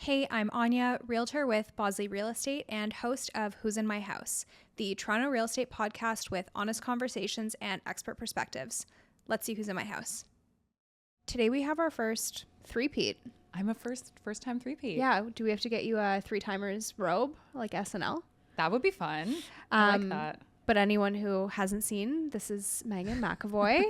Hey, I'm Anya, realtor with Bosley Real Estate and host of Who's in My House, the Toronto Real Estate podcast with honest conversations and expert perspectives. Let's see who's in my house. Today we have our first three-peat. I'm a first-time three-peat. Yeah, do we have to get you a three-timers robe like SNL? That would be fun. I like that. But anyone who hasn't seen, this is Meghan McEvoy,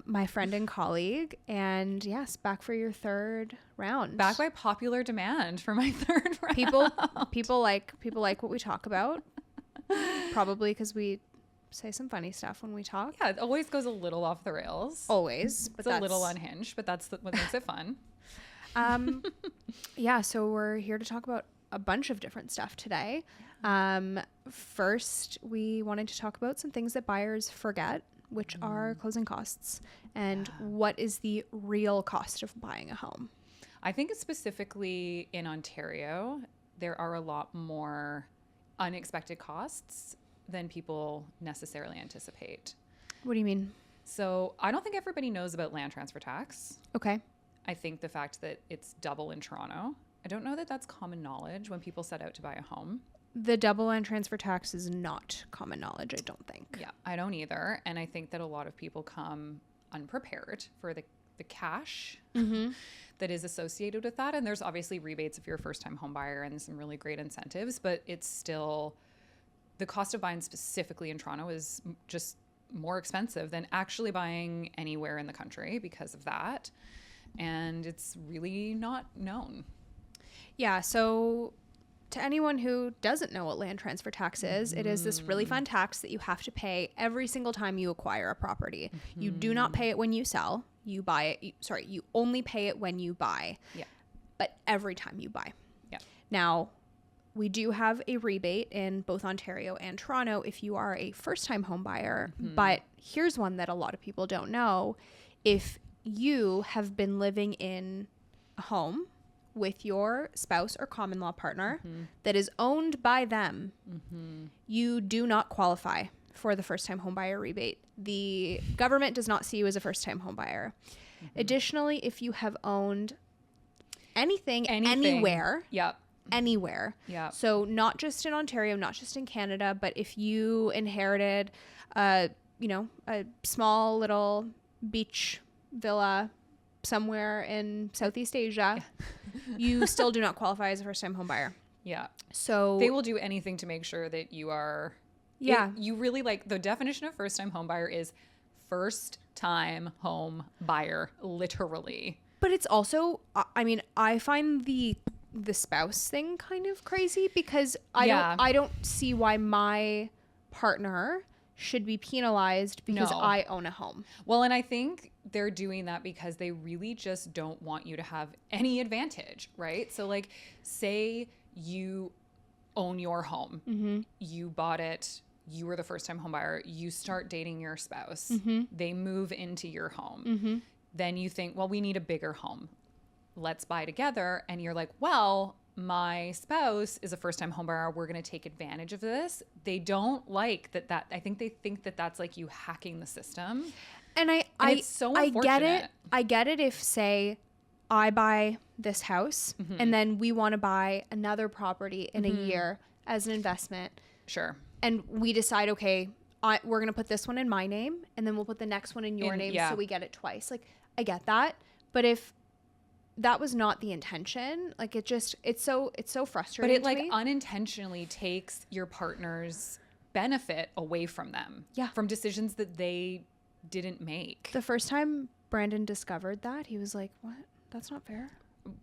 my friend and colleague. And yes, back for your third round. Back by popular demand for my third round. People like what we talk about. Probably because we say some funny stuff when we talk. Yeah, it always goes a little off the rails. Always. But it's a little unhinged, but that's what makes it fun. Yeah, so we're here to talk about a bunch of different stuff today. First, we wanted to talk about some things that buyers forget, which are closing costs and what is the real cost of buying a home. I think specifically in Ontario, there are a lot more unexpected costs than people necessarily anticipate. What do you mean? So I don't think everybody knows about land transfer tax. Okay. I think the fact that it's double in Toronto, I don't know that that's common knowledge when people set out to buy a home. The double land transfer tax is not common knowledge, I don't think. Yeah, I don't either. And I think that a lot of people come unprepared for the cash that is associated with that. And there's obviously rebates if you're a first-time home buyer and some really great incentives, but it's still, the cost of buying specifically in Toronto is just more expensive than actually buying anywhere in the country because of that. And it's really not known. Yeah, so to anyone who doesn't know what land transfer tax is, it is this really fun tax that you have to pay every single time you acquire a property. You do not pay it when you sell. You buy it. You only pay it when you buy. Yeah. But every time you buy. Yeah. Now, we do have a rebate in both Ontario and Toronto if you are a first-time home buyer. But here's one that a lot of people don't know. If you have been living in a home with your spouse or common law partner that is owned by them, you do not qualify for the first-time home buyer rebate. The government does not see you as a first-time home buyer. Additionally, if you have owned anything. Anywhere. Yep. Anywhere. Yeah. So not just in Ontario, not just in Canada, but if you inherited a small little beach villa somewhere in Southeast Asia, you still do not qualify as a first-time home buyer. Yeah. So they will do anything to make sure that you are. Yeah. You really, like, the definition of first-time home buyer is first-time home buyer, literally. But it's also, I mean, I find the spouse thing kind of crazy because I don't see why my partner should be penalized because I own a home. Well, and I think they're doing that because they really just don't want you to have any advantage, right? So, like, say you own your home, you bought it, you were the first-time home buyer, you start dating your spouse, they move into your home, then you think, well, we need a bigger home, let's buy together. And you're like, well, my spouse is a first-time home buyer, we're going to take advantage of this. They don't like that. I think they think that that's like you hacking the system. And it's so unfortunate. I get it if, say, I buy this house and then we want to buy another property in a year as an investment. Sure. And we decide, okay, we're going to put this one in my name and then we'll put the next one in your name so we get it twice. Like, I get that. But if that was not the intention, like, it's so frustrating. But it unintentionally takes your partner's benefit away from them. Yeah. From decisions that they didn't make. The first time Brandon discovered that, he was like, what? That's not fair.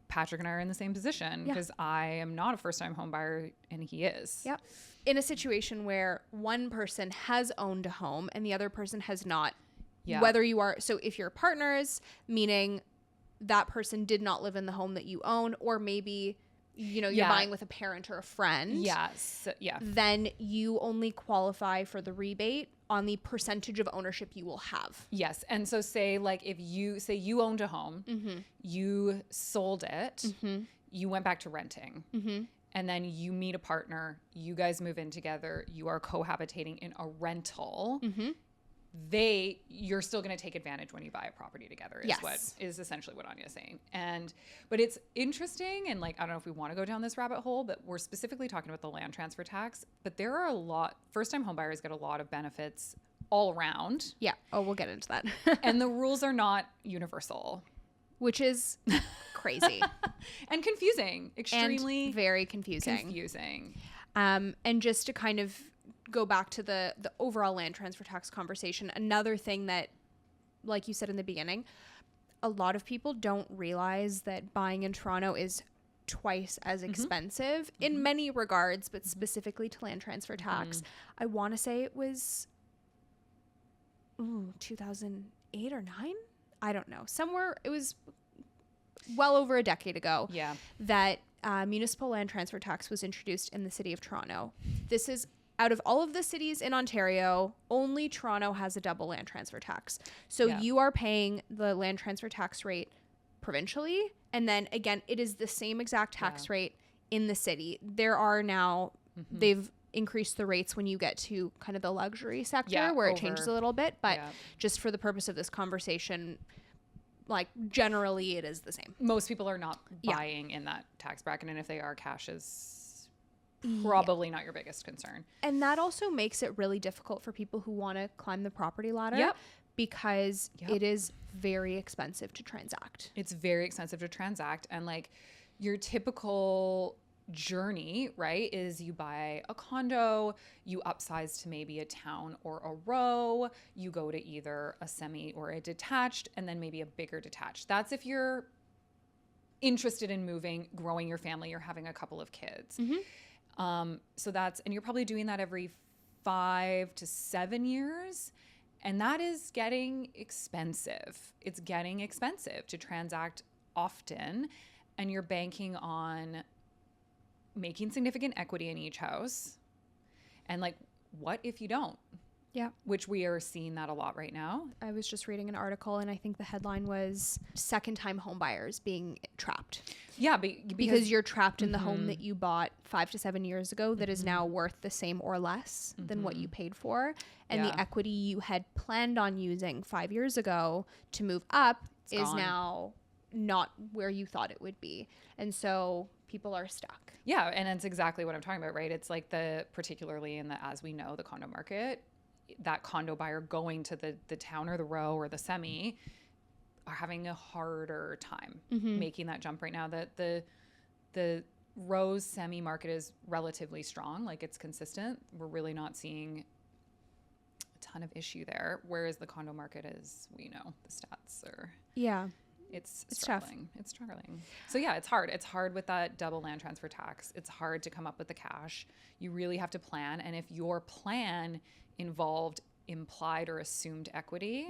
Patrick and I are in the same position because I am not a first-time home buyer and he is. Yep. In a situation where one person has owned a home and the other person has not, whether you are, so if you're partners, meaning that person did not live in the home that you own, or maybe, you're buying with a parent or a friend. Yes. Yeah. Then you only qualify for the rebate on the percentage of ownership you will have. Yes. And so say, like, if you owned a home, you sold it, you went back to renting, and then you meet a partner, you guys move in together, you are cohabitating in a rental. you're still going to take advantage when you buy a property together is essentially what Anya is saying. But it's interesting. And like, I don't know if we want to go down this rabbit hole, but we're specifically talking about the land transfer tax, but there are first-time homebuyers get a lot of benefits all around. Yeah. Oh, we'll get into that. And the rules are not universal. Which is crazy. And confusing. Extremely. And very confusing. And just to kind of go back to the overall land transfer tax conversation, another thing that, like you said in the beginning, a lot of people don't realize that buying in Toronto is twice as expensive in many regards, but specifically to land transfer tax. I want to say it was 2008 or 9. I don't know. Somewhere, it was well over a decade ago that municipal land transfer tax was introduced in the city of Toronto. This is, out of all of the cities in Ontario, only Toronto has a double land transfer tax. So you are paying the land transfer tax rate provincially. And then again, it is the same exact tax rate in the city. There are now, they've increased the rates when you get to kind of the luxury sector where it changes a little bit. But just for the purpose of this conversation, like generally it is the same. Most people are not buying in that tax bracket. And if they are, cash is probably not your biggest concern. And that also makes it really difficult for people who want to climb the property ladder because it is very expensive to transact. It's very expensive to transact. And like your typical journey, right, is you buy a condo, you upsize to maybe a town or a row, you go to either a semi or a detached, and then maybe a bigger detached. That's if you're interested in moving, growing your family, or having a couple of kids. So that's, and you're probably doing that every 5 to 7 years. And that is getting expensive. It's getting expensive to transact often. And you're banking on making significant equity in each house. And like, what if you don't? Yeah. Which we are seeing that a lot right now. I was just reading an article and I think the headline was second-time home buyers being trapped. Yeah. Because you're trapped in the home that you bought 5 to 7 years ago that is now worth the same or less than what you paid for. And the equity you had planned on using 5 years ago to move up is gone. Now not where you thought it would be. And so people are stuck. Yeah. And it's exactly what I'm talking about, right? It's like particularly in as we know, the condo market, that condo buyer going to the town or the row or the semi are having a harder time making that jump right now. That the rose semi market is relatively strong. Like it's consistent. We're really not seeing a ton of issue there. Whereas the condo market is, we know the stats are. Yeah. It's struggling. Tough. It's struggling. So yeah, it's hard. It's hard with that double land transfer tax. It's hard to come up with the cash. You really have to plan. And if your plan involved implied or assumed equity,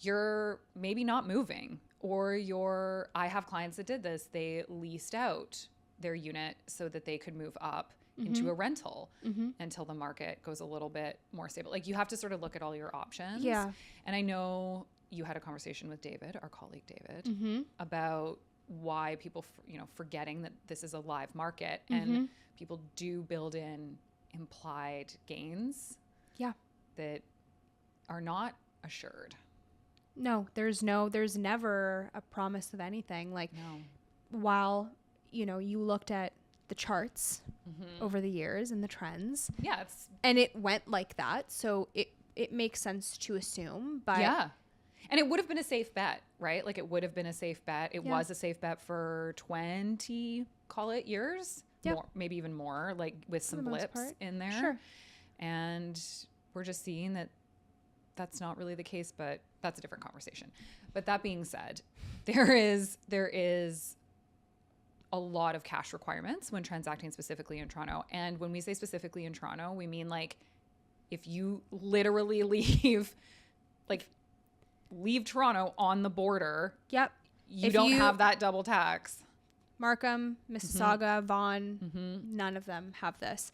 you're maybe not moving. Or I have clients that did this. They leased out their unit so that they could move up into a rental until the market goes a little bit more stable. Like you have to sort of look at all your options. Yeah. And I know you had a conversation with David, our colleague David, about why people, forgetting that this is a live market and people do build in implied gains. Yeah. That are not assured. No, there's never a promise of anything. Like while, you looked at the charts over the years and the trends. Yeah. And it went like that. So it makes sense to assume, but yeah. And it would have been a safe bet, right? Like it would have been a safe bet. It was a safe bet for 20, call it years, more, maybe even more, like with some blips in there. Sure. And we're just seeing that that's not really the case, but that's a different conversation. But that being said, there is a lot of cash requirements when transacting specifically in Toronto. And when we say specifically in Toronto, we mean like if you literally leave Toronto on the border, you don't have that double tax. Markham, Mississauga, Vaughan, none of them have this.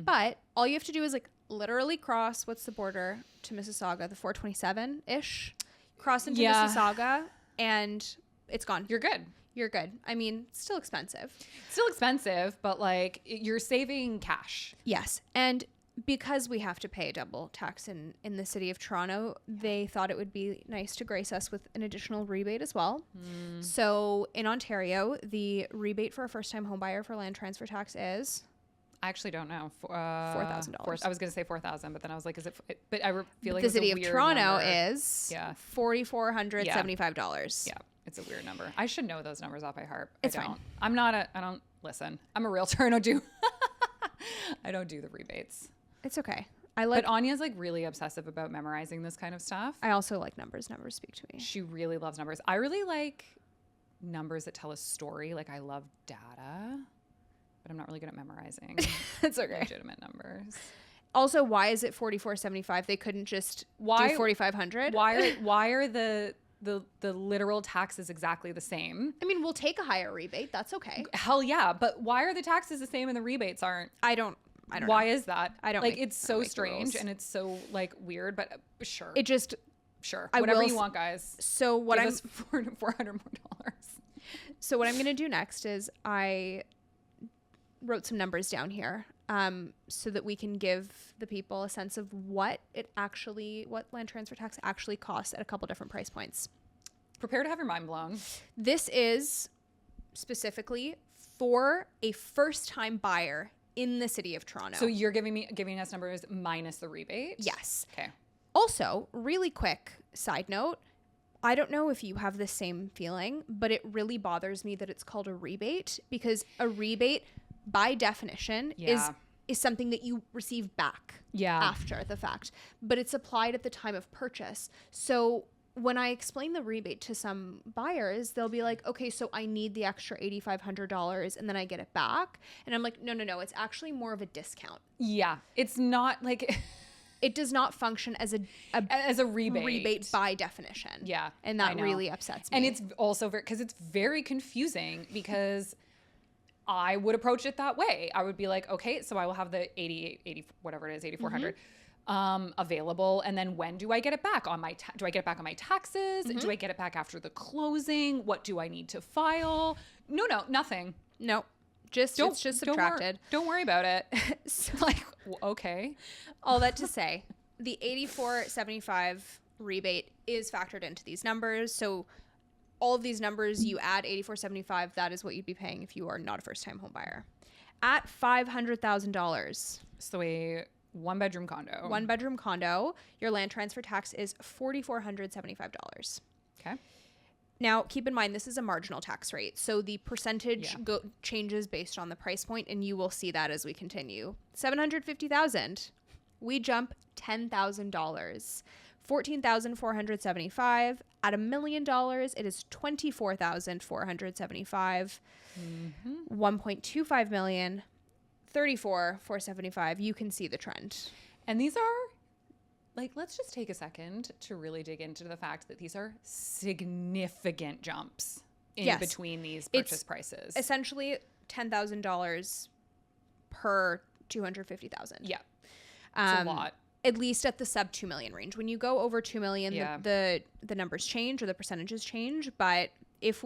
But all you have to do is like literally cross, what's the border to Mississauga, the 427-ish, cross into Mississauga, and it's gone. You're good. You're good. I mean, it's still expensive. Still expensive, but like you're saving cash. Yes. And because we have to pay double tax in the city of Toronto, they thought it would be nice to grace us with an additional rebate as well. So in Ontario, the rebate for a first-time home buyer for land transfer tax is... I actually don't know. $4,000. I was going to say 4,000, but then I was like, is it? But I feel like the city of Toronto number. is $4,475. Yeah, it's a weird number. I should know those numbers off by heart. It's I don't. fine. I don't listen. I'm a realtor. I don't do the rebates. It's okay. But Anya's like really obsessive about memorizing this kind of stuff. I also like numbers. Numbers speak to me. She really loves numbers. I really like numbers that tell a story. Like I love data, but I'm not really good at memorizing. It's okay. Legitimate numbers. Also, why is it $4,475? They couldn't just do $4,500. Why are the literal taxes exactly the same? I mean, we'll take a higher rebate. That's okay. Hell yeah, but why are the taxes the same and the rebates aren't? I don't Why know. is that? I don't like. make- It's I so don't make the strange rules. and it's so like weird. But sure, It just... sure, I whatever will you want, guys. So what Give I'm... us $400 more. So what I'm going to do next is I wrote some numbers down here so that we can give the people a sense of what land transfer tax actually costs at a couple different price points. Prepare to have your mind blown. This is specifically for a first-time buyer in the city of Toronto. So you're giving us numbers minus the rebate? Yes. Okay. Also, really quick side note, I don't know if you have the same feeling, but it really bothers me that it's called a rebate, because a rebate by definition is something that you receive back after the fact, but it's applied at the time of purchase. So when I explain the rebate to some buyers, they'll be like, okay, so I need the extra $8,500 and then I get it back. And I'm like, no, it's actually more of a discount. Yeah. It's not like... It does not function as a rebate by definition. Yeah. And that really upsets me. And it's also because it's very confusing, because I would approach it that way. I would be like, okay, so I will have the 80 whatever it is, 8,400 available. And then when do I get it back do I get it back on my taxes? Do I get it back after the closing? What do I need to file? No, nothing. No. It's just subtracted. Don't worry about it. So, like, okay. All that to say, the $8,475 rebate is factored into these numbers. So all of these numbers, you add $8,475, that is what you'd be paying if you are not a first-time home buyer. At $500,000. So a one-bedroom condo. Your land transfer tax is $4,475. Okay. Now, keep in mind, this is a marginal tax rate. So the percentage changes based on the price point, and you will see that as we continue. $750,000. We jump $10,000. $14,475. At $1 million, it is $24,475. $1.25 million. $34,475. You can see the trend. And these are... Like, let's just take a second to really dig into the fact that these are significant jumps in between these purchase prices. Essentially $10,000 per $250,000. Yeah. It's a lot. At least at the sub 2 million range. When you go over 2 million, the numbers change or the percentages change. But if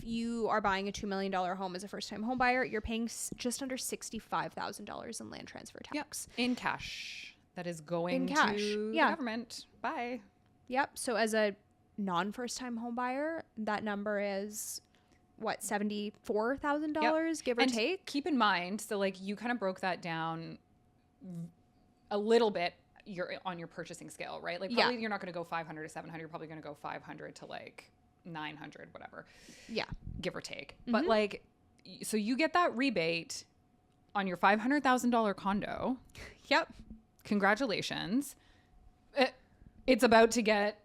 you are buying a $2 million home as a first-time home buyer, you're paying just under $65,000 in land transfer tax. Yep. In cash. That is going to the government. Bye. Yep. So as a non-first-time home buyer, that number is, what, $74,000, give or take? Keep in mind, so like you kind of broke that down a little bit on your purchasing scale, right? Like probably you're not going to go 500 to 700. You're probably going to go 500 to like 900, whatever. Yeah. Give or take. But like, so you get that rebate on your $500,000 condo. Yep. Congratulations. It's about to get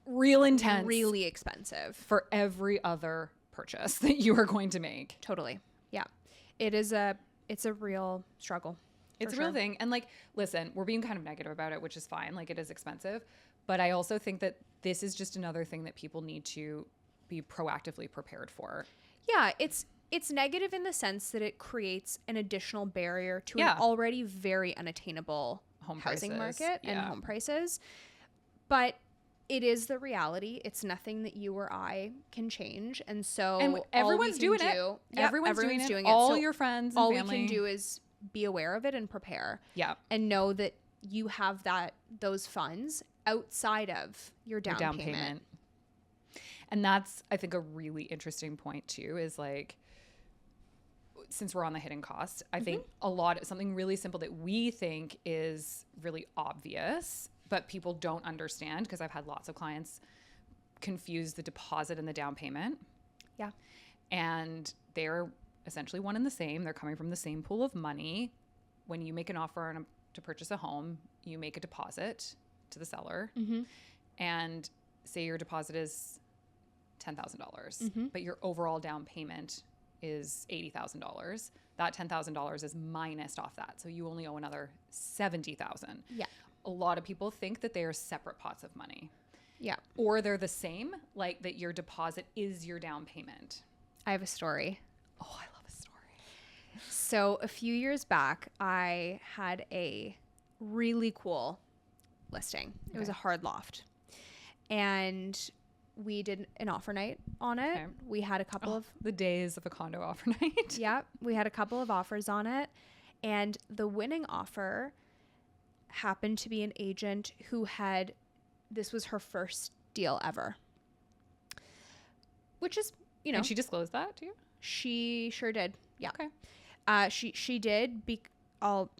real intense. Really expensive. For every other purchase that you are going to make. Totally. Yeah. It's a real struggle. It's a real thing. And like, listen, we're being kind of negative about it, which is fine. Like, it is expensive. But I also think that this is just another thing that people need to be proactively prepared for. Yeah. It's negative in the sense that it creates an additional barrier to an already very unattainable housing market and home prices. But it is the reality. It's nothing that you or I can change. And so everyone's doing it. Yep, everyone's doing it. doing All so your friends and all family. we can do is be aware of it and prepare. Yeah. And know that you have those funds outside of your down payment. And that's, I think, a really interesting point too, is like, since we're on the hidden cost, I think something really simple that we think is really obvious, but people don't understand, because I've had lots of clients confuse the deposit and the down payment. Yeah. And they're essentially one and the same. They're coming from the same pool of money. When you make an offer to purchase a home, you make a deposit to the seller. And say your deposit is $10,000, but your overall down payment is $80,000. That $10,000 is minused off that. So you only owe another $70,000. Yeah. A lot of people think that they are separate pots of money. Yeah. Or they're the same, like that your deposit is your down payment. I have a story. Oh, I love a story. So a few years back, I had a really cool listing. It was a hard loft. And we did an offer night on it. Okay. We had a couple of... The days of a condo offer night. Yeah. We had a couple of offers on it. And the winning offer happened to be an agent who had... This was her first deal ever. Which is, you know... And she disclosed that to you? She sure did. Yeah. Okay. She did. I'll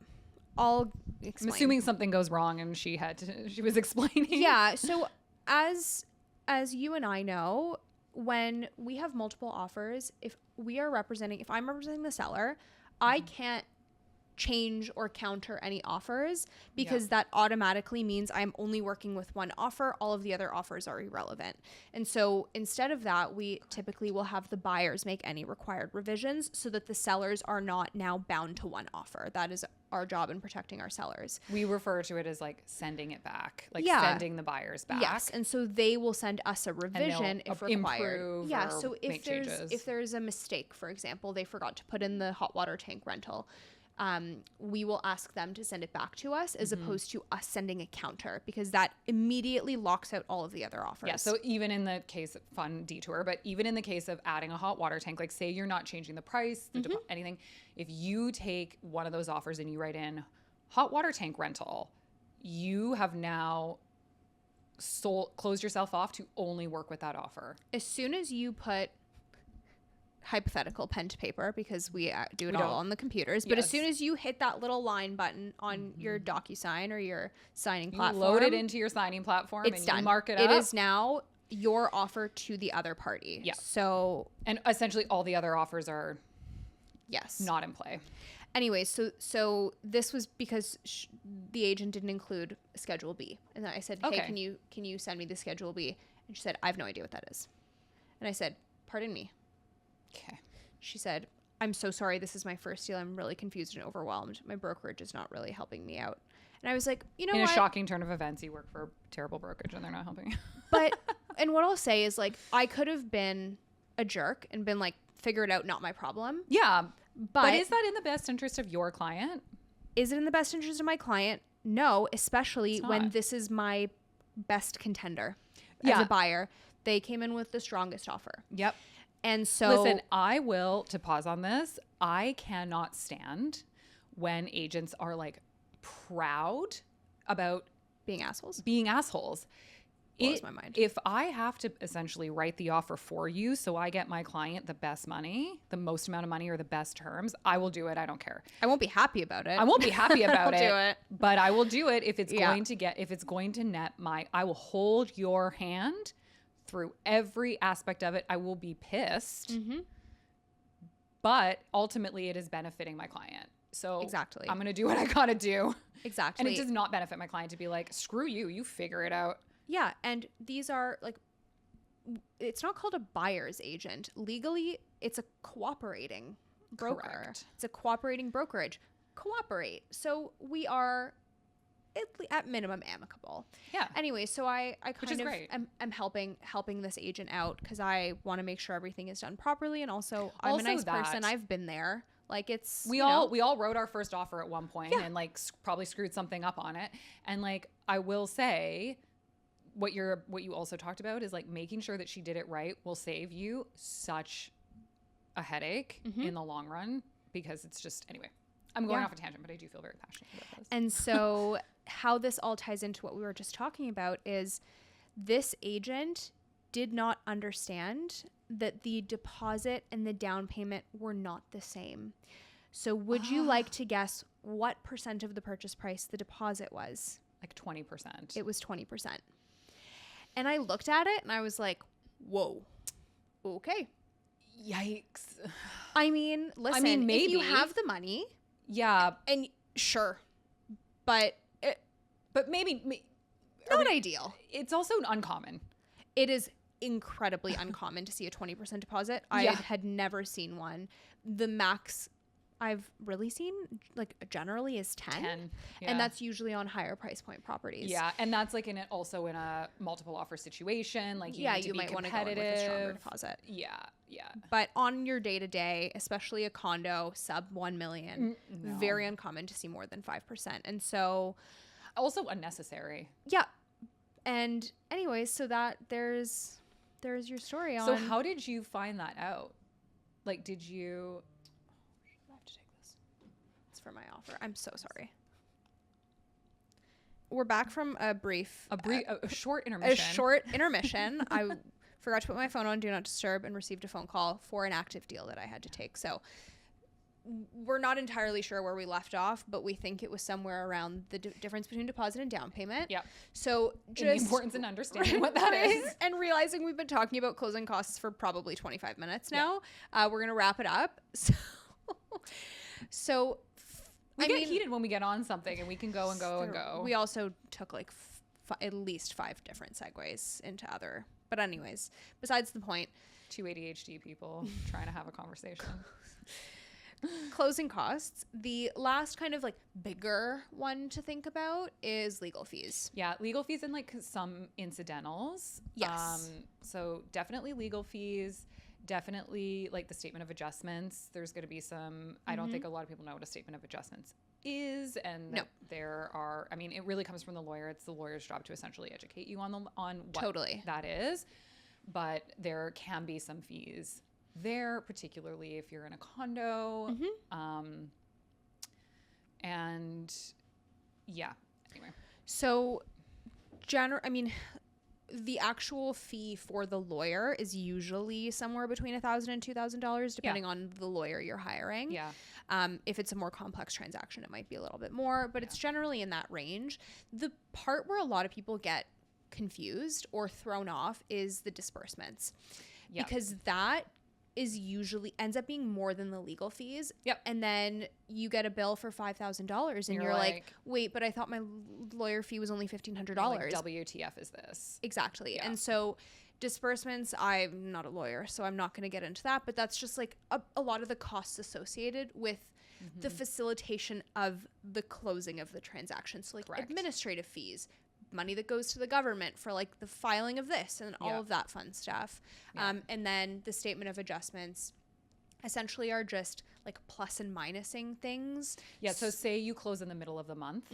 explain. I'm assuming something goes wrong and she was explaining. Yeah. So as you and I know, when we have multiple offers, if I'm representing the seller, I can't change or counter any offers, because that automatically means I'm only working with one offer. All of the other offers are irrelevant. And so instead of that, we typically will have the buyers make any required revisions so that the sellers are not now bound to one offer. That is our job in protecting our sellers. We refer to it as like sending it back, like sending the buyers back. Yes. And so they will send us a revision if required. Yeah. So if there's a mistake, for example, they forgot to put in the hot water tank rental, we will ask them to send it back to us, as opposed to us sending a counter, because that immediately locks out all of the other offers. Yeah. So even in the case of fun detour, but even in the case of adding a hot water tank, like say you're not changing the price, anything, if you take one of those offers and you write in hot water tank rental, you have now closed yourself off to only work with that offer. As soon as you put hypothetical pen to paper, because we do it all on the computers, but as soon as you hit that little line button on your DocuSign or your signing platform, load it into your signing platform, it's done. You mark it up. It is now your offer to the other party. Yeah. So, and essentially all the other offers are not in play. Anyway, so this was because the agent didn't include Schedule B, and I said, "Hey, can you send me the Schedule B?" And she said, "I have no idea what that is." And I said, "Pardon me." Okay. She said, "I'm so sorry. This is my first deal. I'm really confused and overwhelmed. My brokerage is not really helping me out." And I was like, you know what? In a shocking turn of events, you work for a terrible brokerage and they're not helping you. But, and what I'll say is, like, I could have been a jerk and been like, figure it out, not my problem. Yeah. But is that in the best interest of your client? Is it in the best interest of my client? No, especially when this is my best contender as a buyer. They came in with the strongest offer. Yep. And so, listen, to pause on this, I cannot stand when agents are like proud about being assholes. Blows my mind. If I have to essentially write the offer for you so I get my client the best money, the most amount of money, or the best terms, I will do it. I don't care. I won't be happy about it. Do it. But I will do it if it's going to net I will hold your hand through every aspect of it. I will be pissed, but ultimately it is benefiting my client. So exactly, I'm going to do what I got to do. Exactly. And it does not benefit my client to be like, screw you, you figure it out. Yeah. And these are like, it's not called a buyer's agent. Legally, it's a cooperating broker. Correct. It's a cooperating brokerage. Cooperate. So we are at minimum amicable. Yeah. Anyway, so I kind of great. am helping this agent out because I want to make sure everything is done properly, and also I'm a nice person. I've been there. Like we all wrote our first offer at one point and like probably screwed something up on it. And like I will say, what you also talked about is like making sure that she did it right will save you such a headache in the long run, because it's just, anyway. I'm going off a tangent, but I do feel very passionate about this. And so how this all ties into what we were just talking about is this agent did not understand that the deposit and the down payment were not the same. So would you like to guess what % of the purchase price the deposit was? Like 20%. It was 20%. And I looked at it and I was like, whoa, okay. Yikes. I mean, listen, maybe if you have the money. Yeah. And sure. But maybe. Not ideal. It's also uncommon. It is incredibly uncommon to see a 20% deposit. I had never seen one. The max I've really seen, like, generally is 10. Yeah. And that's usually on higher price point properties. Yeah, and that's like also in a multiple offer situation. Like, you need to be might want to go in with a stronger deposit. Yeah. But on your day to day, especially a condo sub 1 million, very uncommon to see more than 5%. And so, also unnecessary. Yeah. And anyways, so that there's your story on. So how did you find that out? Like, did you? I have to take this. It's for my offer. I'm so sorry. We're back from a short intermission. A short intermission. I forgot to put my phone on Do Not Disturb and received a phone call for an active deal that I had to take. So we're not entirely sure where we left off, but we think it was somewhere around the difference between deposit and down payment. Yeah. So just the importance in understanding what that is. And realizing we've been talking about closing costs for probably 25 minutes now. We're going to wrap it up. So we get heated when we get on something, and we can go and go and go. We also took like at least 5 different segues into other. But anyways, besides the point. 2 ADHD people trying to have a conversation. Closing costs. The last kind of like bigger one to think about is legal fees. Yeah, legal fees and like some incidentals. Yes. So definitely legal fees. Definitely like the statement of adjustments. There's going to be some. I don't think a lot of people know what a statement of adjustments is, and there are. I mean, it really comes from the lawyer. It's the lawyer's job to essentially educate you on what that is. But there can be some fees there, particularly if you're in a condo. And yeah, anyway. So the actual fee for the lawyer is usually somewhere between $1,000 and $2,000, depending on the lawyer you're hiring. Yeah. If it's a more complex transaction, it might be a little bit more, but it's generally in that range. The part where a lot of people get confused or thrown off is the disbursements, because that is usually ends up being more than the legal fees. Yep. And then you get a bill for $5,000 and you're like, wait, but I thought my lawyer fee was only $1,500. Like, WTF is this? Exactly. Yeah. And so disbursements, I'm not a lawyer, so I'm not going to get into that, but that's just like a lot of the costs associated with the facilitation of the closing of the transaction. So like administrative fees, money that goes to the government for like the filing of this and all of that fun stuff. And then the statement of adjustments essentially are just like plus and minusing things. Yeah. So say you close in the middle of the month,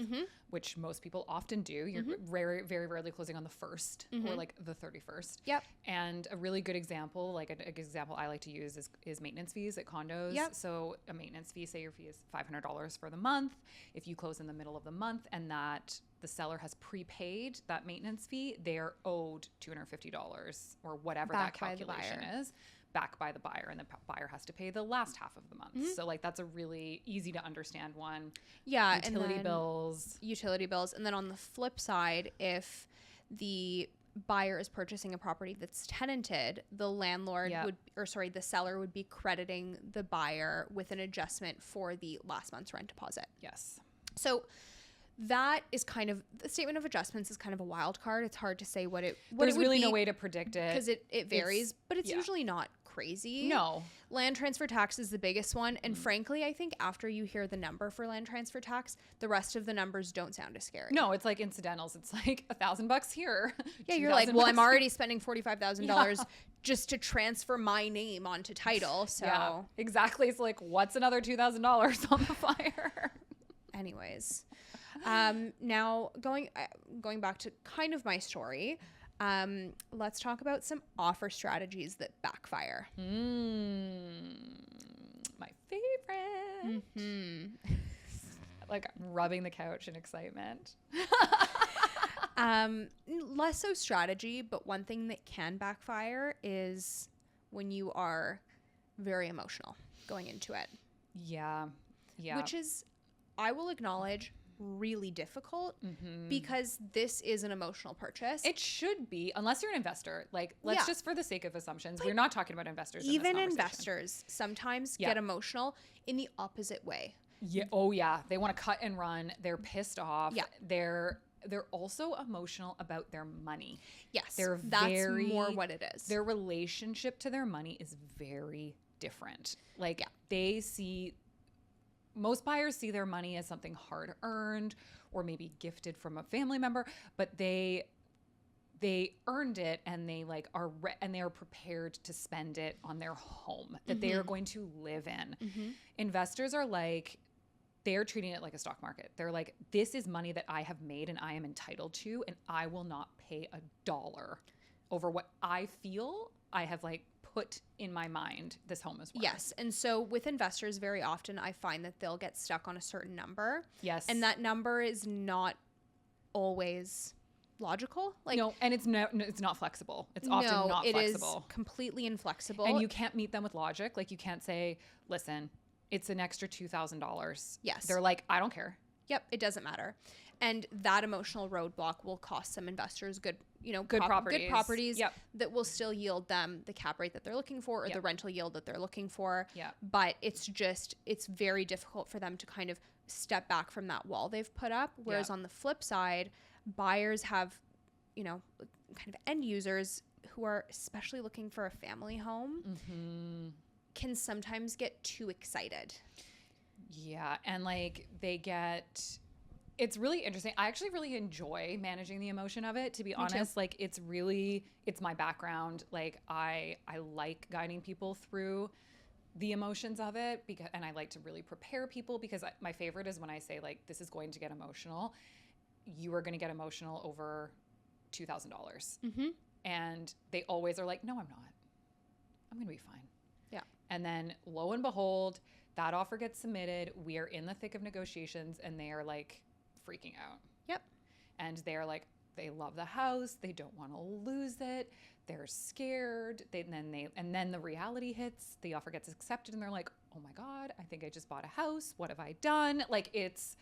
which most people often do. You're very, very rarely closing on the 1st or like the 31st. Yep. And a really good example, like an example I like to use is maintenance fees at condos. Yep. So a maintenance fee, say your fee is $500 for the month. If you close in the middle of the month and that the seller has prepaid that maintenance fee, they are owed $250 or whatever that calculation is. Back by the buyer, and the buyer has to pay the last half of the month. So like that's a really easy to understand one. Yeah. Utility bills. And then on the flip side, if the buyer is purchasing a property that's tenanted, the the seller would be crediting the buyer with an adjustment for the last month's rent deposit. Yes. So that is kind of, the statement of adjustments is kind of a wild card. It's hard to say what it would There's really be, no way to predict it. Because it varies, but it's usually not crazy. No. Land transfer tax is the biggest one. And frankly, I think after you hear the number for land transfer tax, the rest of the numbers don't sound as scary. No, it's like incidentals. It's like $1,000 here. Yeah, you're like, well, I'm already spending $45,000 just to transfer my name onto title. So yeah, exactly. It's like, what's another $2,000 on the fire? Anyways. Now going back to kind of my story, let's talk about some offer strategies that backfire. My favorite. Like rubbing the couch in excitement. Less so strategy, but one thing that can backfire is when you are very emotional going into it. Yeah. Yeah. Which is, I will acknowledge, really difficult because this is an emotional purchase. It should be, unless you're an investor. Like, let's just, for the sake of assumptions, we're not talking about investors. Even investors sometimes get emotional in the opposite way. Yeah. Oh yeah. They want to cut and run. They're pissed off. Yeah. They're also emotional about their money. Yes. That's more what it is. Their relationship to their money is very different. Like most buyers see their money as something hard earned or maybe gifted from a family member, but they earned it and they and they are prepared to spend it on their home that they are going to live in. Investors are like, they're treating it like a stock market. They're like, this is money that I have made and I am entitled to, and I will not pay $1 over what I feel I have put in my mind this home is worth. Yes. And so with investors, very often I find that they'll get stuck on a certain number. Yes. And that number is not always logical. No, and it's not flexible. It's often not flexible. It is completely inflexible. And you can't meet them with logic. Like, you can't say, listen, it's an extra $2,000. Yes. They're like, I don't care. Yep, it doesn't matter. And that emotional roadblock will cost some investors good properties that will still yield them the cap rate that they're looking for or the rental yield that they're looking for. Yeah. But it's very difficult for them to kind of step back from that wall they've put up. Whereas on the flip side, buyers have, kind of end users who are especially looking for a family home can sometimes get too excited. Yeah. And it's really interesting. I actually really enjoy managing the emotion of it, to be honest. Like, it's my background. Like, I like guiding people through the emotions of it and I like to really prepare people because my favorite is when I say, like, this is going to get emotional. You are going to get emotional over $2,000. And they always are like, no, I'm not. I'm going to be fine. Yeah. And then lo and behold, that offer gets submitted. We are in the thick of negotiations and they are like freaking out. Yep. And they're like, they love the house. They don't want to lose it. They're scared. And then the reality hits. The offer gets accepted and they're like, oh my God, I think I just bought a house. What have I done? Like, it's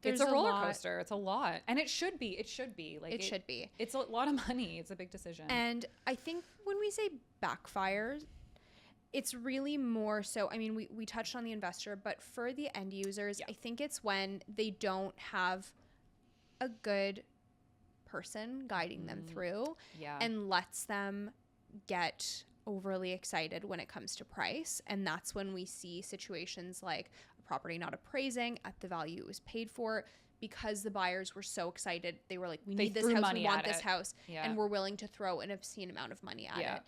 a roller coaster. It's a lot. And it should be. It should be. Like, it should be. It's a lot of money. It's a big decision. And I think when we say backfires, it's really more so, I mean, we touched on the investor, but for the end users, I think it's when they don't have a good person guiding them through and lets them get overly excited when it comes to price. And that's when we see situations like a property not appraising at the value it was paid for because the buyers were so excited. They were like, we need this house, we want this house, and we're willing to throw an obscene amount of money at it.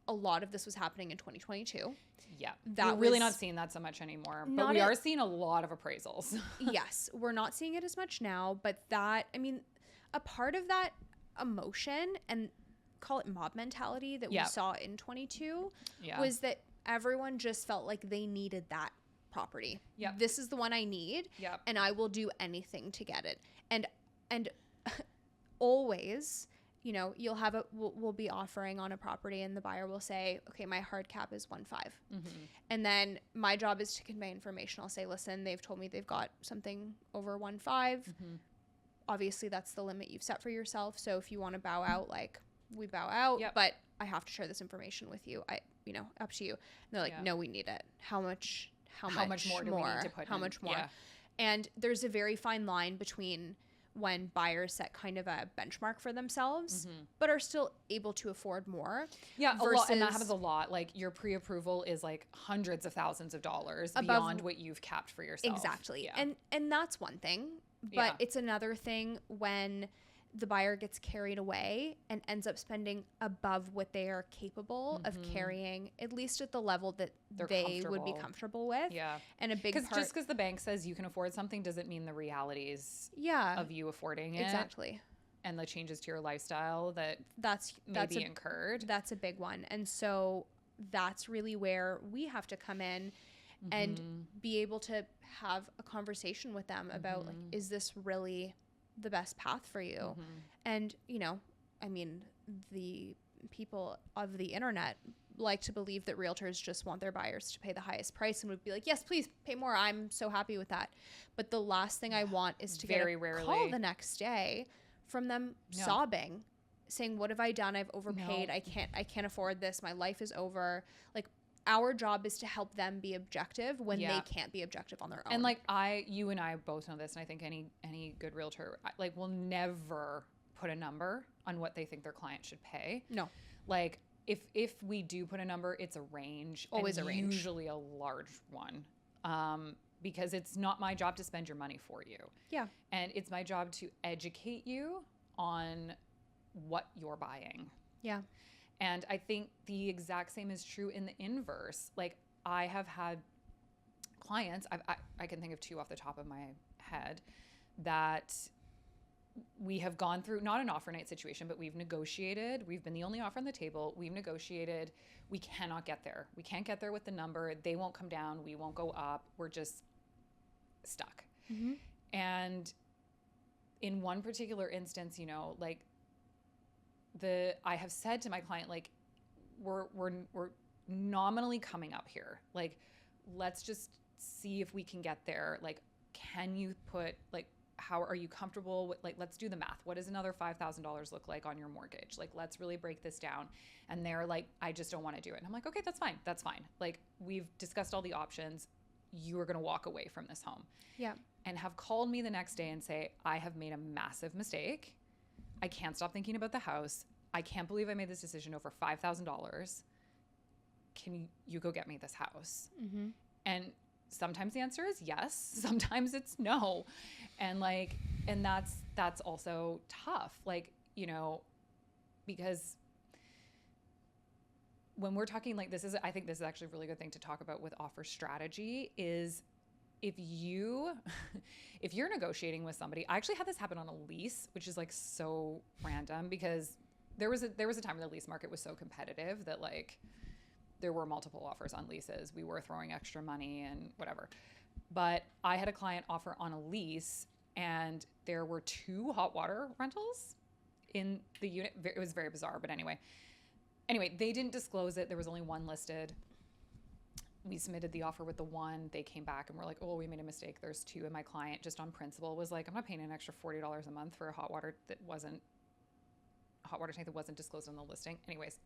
A lot of this was happening in 2022. Yeah. We're really not seeing that so much anymore. But we are seeing a lot of appraisals. Yes. We're not seeing it as much now. But a part of that emotion and call it mob mentality that we saw in 22 was that everyone just felt like they needed that property. Yeah. This is the one I need. Yeah. And I will do anything to get it. And always, we'll be offering on a property and the buyer will say, okay, my hard cap is 1.5. And then my job is to convey information. I'll say, listen, they've told me they've got something over 1.5. Obviously that's the limit you've set for yourself. So if you want to bow out, we bow out, but I have to share this information with you. Up to you. And they're like, no, we need it. How much more do we need to put in? How much more? Yeah. And there's a very fine line between when buyers set kind of a benchmark for themselves, but are still able to afford more. Yeah, a lot, and that happens a lot. Like, your pre-approval is like hundreds of thousands of dollars beyond what you've capped for yourself. Exactly. Yeah. And that's one thing, but it's another thing when the buyer gets carried away and ends up spending above what they are capable of carrying, at least at the level that they would be comfortable with. Yeah. And a big part... Just because the bank says you can afford something doesn't mean the realities of you affording it. Exactly. And the changes to your lifestyle that's incurred. That's a big one. And so that's really where we have to come in and be able to have a conversation with them about like, is this really the best path for you? And, you know, I mean, the people of the internet like to believe that realtors just want their buyers to pay the highest price and would be like, yes, please pay more. I'm so happy with that. But the last thing I want is to get a call the next day from them sobbing, saying, what have I done? I've overpaid. I can't afford this. My life is over. Like, our job is to help them be objective when they can't be objective on their own. And like you and I both know this, and I think any good realtor like will never put a number on what they think their client should pay. No. Like if we do put a number, it's a range. Always a range. Usually a large one. Because it's not my job to spend your money for you. Yeah. And it's my job to educate you on what you're buying. Yeah. And I think the exact same is true in the inverse. Like, I have had clients, I can think of two off the top of my head, that we have gone through, not an offer night situation, but we've negotiated. We've been the only offer on the table. We've negotiated. We cannot get there. We can't get there with the number. They won't come down. We won't go up. We're just stuck. And in one particular instance, you know, like, I have said to my client, like, we're nominally coming up here. Like, let's just see if we can get there. Like, can you put, like, how are you comfortable with, like, let's do the math. What does another $5,000 look like on your mortgage? Like, let's really break this down. And they're like, I just don't want to do it. And I'm like, okay, that's fine. That's fine. Like, we've discussed all the options. You are going to walk away from this home. Yeah. And have called me the next day and say, I have made a massive mistake. I can't stop thinking about the house. I can't believe I made this decision over $5,000. Can you go get me this house? And sometimes the answer is yes. Sometimes it's no. And like, and that's also tough. Like, you know, because when we're talking like I think this is actually a really good thing to talk about with offer strategy is if you're negotiating with somebody. I actually had this happen on a lease, which is like so random because there was a time when the lease market was so competitive that like there were multiple offers on leases. We were throwing extra money and whatever. But I had a client offer on a lease and there were 2 hot water rentals in the unit. It was very bizarre, but anyway, they didn't disclose it. There was only 1 listed. We submitted the offer with the 1. They came back and were like, oh, we made a mistake. There's 2. And my client, just on principle, was like, I'm not paying an extra $40 a month for a hot water tank that wasn't disclosed on the listing. Anyways,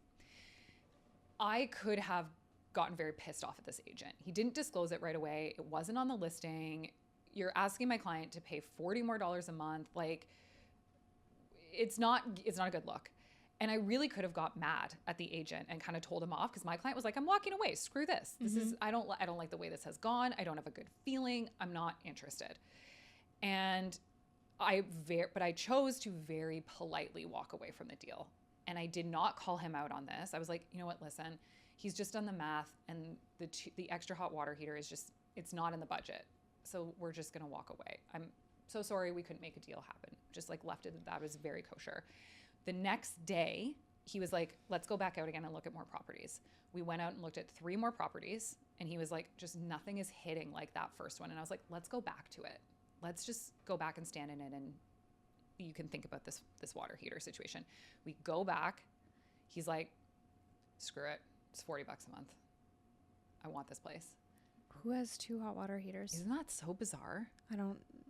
I could have gotten very pissed off at this agent. He didn't disclose it right away. It wasn't on the listing. You're asking my client to pay $40 more a month. Like, it's not a good look. And I really could have got mad at the agent and kind of told him off because my client was like, I'm walking away. Screw this. This is, I don't like the way this has gone. I don't have a good feeling. I'm not interested. And but I chose to very politely walk away from the deal. And I did not call him out on this. I was like, you know what, listen, he's just done the math and the extra hot water heater is just, it's not in the budget. So we're just going to walk away. I'm so sorry we couldn't make a deal happen. Just like left it. That was very kosher. The next day, he was like, let's go back out again and look at more properties. We went out and looked at 3 more properties. And he was like, just nothing is hitting like that first one. And I was like, let's go back to it. Let's just go back and stand in it and you can think about this water heater situation. We go back. He's like, screw it. It's $40 a month. I want this place. Who has 2 hot water heaters? Isn't that so bizarre?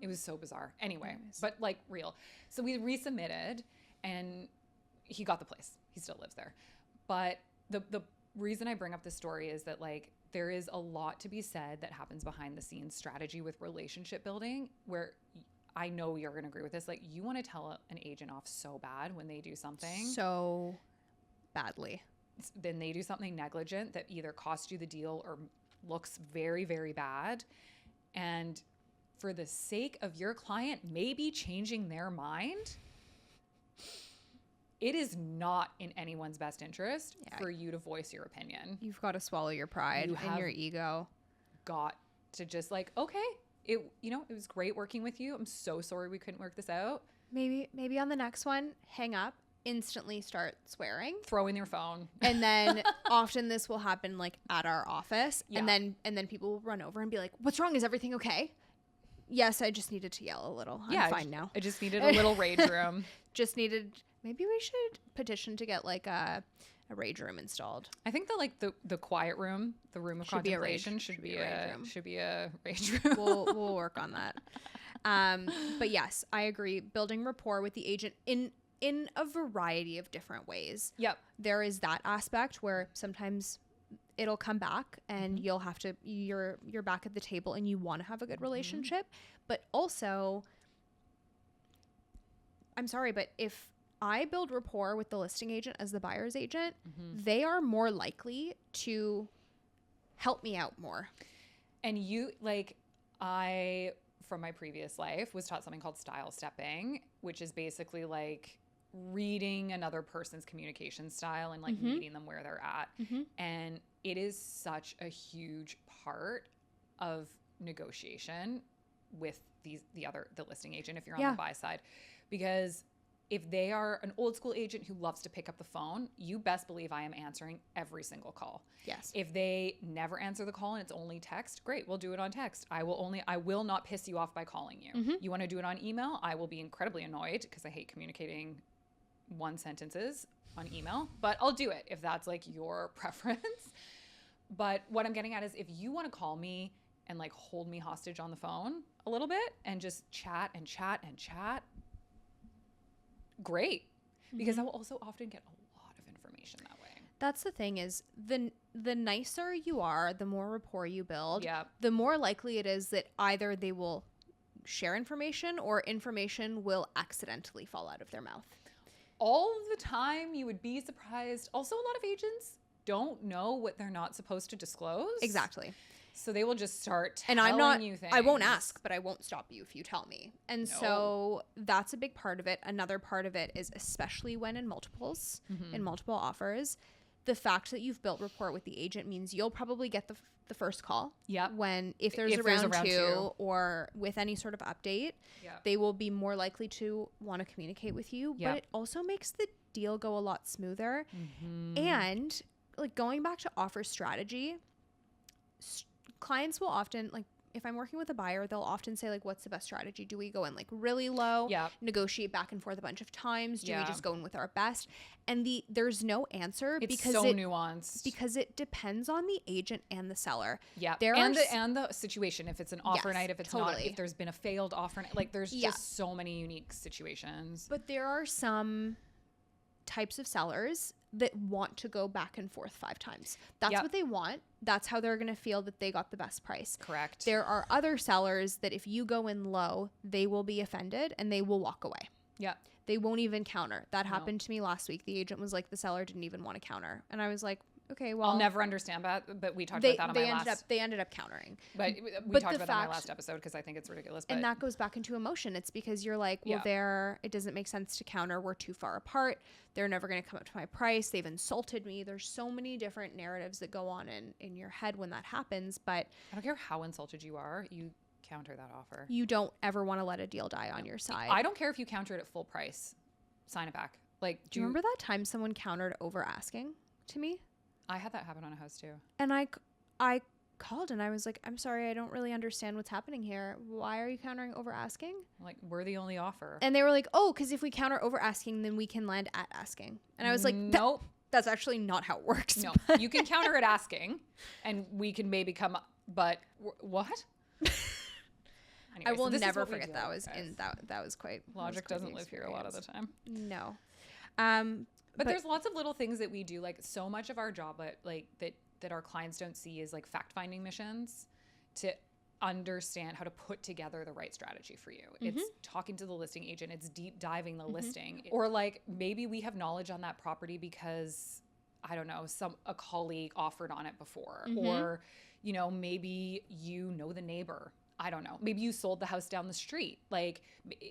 It was so bizarre. Anyway, but like real. So we resubmitted and he got the place. He still lives there. But the reason I bring up this story is that like there is a lot to be said that happens behind the scenes strategy with relationship building where I know you're going to agree with this. Like you want to tell an agent off so bad when they do something. So badly. Then they do something negligent that either costs you the deal or looks very, very bad. And for the sake of your client maybe changing their mind, it is not in anyone's best interest for you to voice your opinion. You've got to swallow your pride and your ego. Got to just like, okay, it was great working with you. I'm so sorry we couldn't work this out. Maybe on the next one, hang up instantly start swearing, throwing their phone. And then often this will happen like at our office. And then people will run over and be like, what's wrong? Is everything okay? Yes, I just needed to yell a little. I'm fine now. I just needed a little rage room. Maybe we should petition to get like a rage room installed. I think the quiet room, the room of contemplation should be a rage room. We'll work on that. But yes, I agree. Building rapport with the agent in a variety of different ways. Yep. There is that aspect where sometimes it'll come back and you'll have to, you're back at the table and you want to have a good relationship. But also, I'm sorry, but if I build rapport with the listing agent as the buyer's agent, they are more likely to help me out more. And I, from my previous life, was taught something called style stepping, which is basically like reading another person's communication style and like meeting them where they're at. And it is such a huge part of negotiation with the listing agent if you're on the buy side, because if they are an old school agent who loves to pick up the phone, you best believe I am answering every single call. Yes. If they never answer the call and it's only text, great, we'll do it on text. I will not piss you off by calling you. You want to do it on email? I will be incredibly annoyed because I hate communicating one sentences on email, but I'll do it if that's like your preference. But what I'm getting at is if you want to call me and like hold me hostage on the phone a little bit and just chat and chat and chat, great, because I will also often get a lot of information that way. That's the thing is the nicer you are, the more rapport you build, Yeah. the more likely it is that either they will share information or information will accidentally fall out of their mouth. All the time, you would be surprised. Also, a lot of agents don't know what they're not supposed to disclose. Exactly. So they will just start telling you things. I won't ask, but I won't stop you if you tell me. And so that's a big part of it. Another part of it is, especially when in multiples, in multiple offers, the fact that you've built rapport with the agent means you'll probably get the first call. Yep. If there's a round two or with any sort of update, they will be more likely to want to communicate with you. Yep. But it also makes the deal go a lot smoother. And like going back to offer strategy, clients will often, like if I'm working with a buyer, they'll often say like, what's the best strategy? Do we go in like really low, negotiate back and forth a bunch of times? Do we just go in with our best? And there's no answer because so nuanced. Because it depends on the agent and the seller. Yeah. And the situation. If it's an offer night, if it's not, if there's been a failed offer night, like there's just so many unique situations. But there are some types of sellers that want to go back and forth 5 times. That's what they want. That's how they're going to feel that they got the best price. Correct. There are other sellers that if you go in low, they will be offended and they will walk away. Yeah. They won't even counter. That happened to me last week. The agent was like, the seller didn't even want to counter. And I was like, okay, well, I'll never understand that, but we talked about that on my last. They ended up countering. But we talked about that on my last episode because I think it's ridiculous. But and that goes back into emotion. It's because you're like, well, it doesn't make sense to counter. We're too far apart. They're never going to come up to my price. They've insulted me. There's so many different narratives that go on in your head when that happens. But I don't care how insulted you are. You counter that offer. You don't ever want to let a deal die on your side. I don't care if you counter it at full price. Sign it back. Like, do you remember that time someone countered over asking to me? I had that happen on a house too. And I called and I was like, I'm sorry, I don't really understand what's happening here. Why are you countering over asking? Like, we're the only offer. And they were like, oh, because if we counter over asking, then we can land at asking. And I was like, nope. That's actually not how it works. No, you can counter at asking and we can maybe come up, but what? Anyway, I will never forget that. That was quite. Logic doesn't live here a lot of the time. No. But there's lots of little things that we do, like so much of our job, like that our clients don't see is like fact-finding missions to understand how to put together the right strategy for you. It's talking to the listing agent, it's deep diving the listing, or like maybe we have knowledge on that property because I don't know, a colleague offered on it before, or maybe you know the neighbor. I don't know. Maybe you sold the house down the street. Like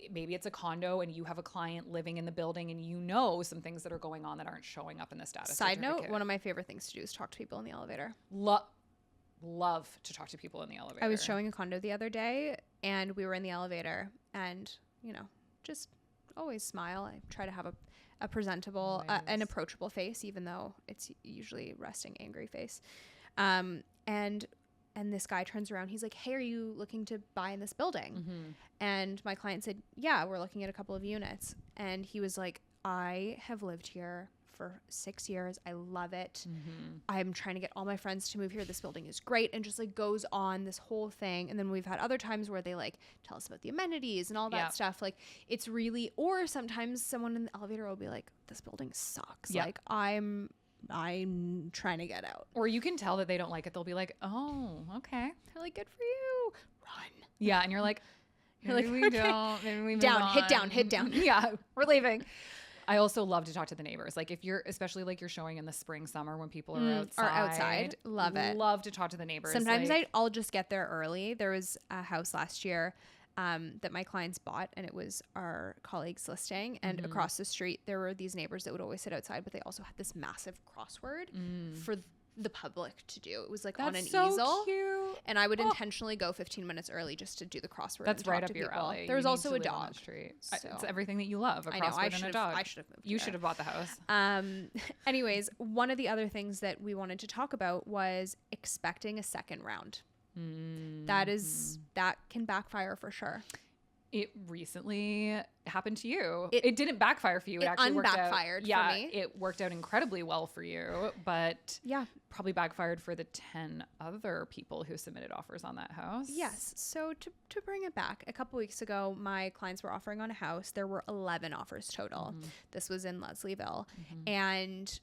maybe it's a condo and you have a client living in the building and you know some things that are going on that aren't showing up in the status Side certificate. note, one of my favorite things to do is talk to people in the elevator. Love to talk to people in the elevator. I was showing a condo the other day and we were in the elevator and, just always smile. I try to have a presentable, Always. an approachable face, even though it's usually resting angry face. And this guy turns around. He's like, hey, are you looking to buy in this building? Mm-hmm. And my client said, yeah, we're looking at a couple of units. And he was like, I have lived here for 6 years. I love it. Mm-hmm. I'm trying to get all my friends to move here. This building is great. And just like goes on this whole thing. And then we've had other times where they like tell us about the amenities and all that stuff. Like it's really, or sometimes someone in the elevator will be like, this building sucks. Yep. Like I'm trying to get out. Or you can tell that they don't like it. They'll be like, oh, okay. They're like, good for you. Run. Yeah. And you're like, You're like, maybe we okay. don't. Maybe we move Down, on. hit down. Yeah. We're leaving. I also love to talk to the neighbors. Like if you're, especially like you're showing in the spring, summer when people are outside. Love it. Love to talk to the neighbors. Sometimes I'll just get there early. There was a house last year that my clients bought, and it was our colleague's listing. And across the street, there were these neighbors that would always sit outside, but they also had this massive crossword for the public to do. It was like on an easel. Cute. And I would intentionally go 15 minutes early just to do the crossword. That's and talk right up to your people. alley. There was You need also to a live on dog. the street. So. It's everything that you love. A I know. crossword and a dog. I should have moved. You there. should have bought the house. Anyways, one of the other things that we wanted to talk about was expecting a second round. That can backfire for sure. It recently happened to you. It didn't backfire for you. It actually worked out. Unbackfired for me. It worked out incredibly well for you, but Yeah. probably backfired for the 10 other people who submitted offers on that house. Yes. So to bring it back, a couple weeks ago, my clients were offering on a house. There were 11 offers total. This was in Leslieville. And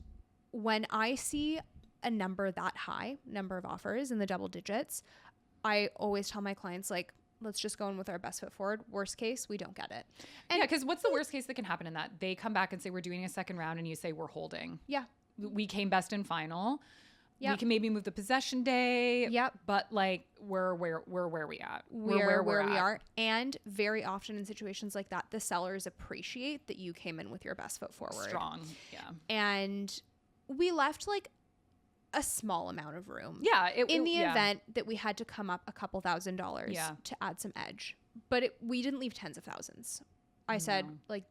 when I see a number that high, number of offers in the double digits, I always tell my clients, like, let's just go in with our best foot forward. Worst case, we don't get it. And yeah, because what's the worst case that can happen in that? They come back and say, we're doing a second round, and you say, we're holding. Yeah. We came best and final. Yep. We can maybe move the possession day. Yep. But like we're where we at. We're where we are. And very often in situations like that, the sellers appreciate that you came in with your best foot forward. Strong. Yeah. And we left like a small amount of room. Yeah. In the event that we had to come up a couple $1,000s to add some edge. But we didn't leave tens of thousands. I said, like,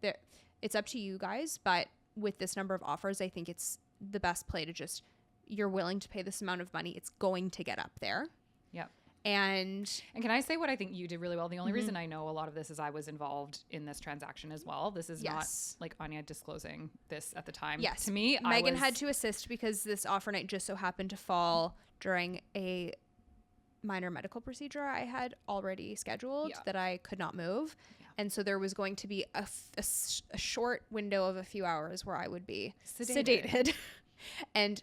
it's up to you guys. But with this number of offers, I think it's the best play to just, you're willing to pay this amount of money. It's going to get up there. Yep. And can I say what I think you did really well? The only reason I know a lot of this is I was involved in this transaction as well. This is not like Anya disclosing this at the time. Yes. To me, Megan had to assist because this offer night just so happened to fall during a minor medical procedure I had already scheduled that I could not move. Yeah. And so there was going to be a short window of a few hours where I would be sedated. And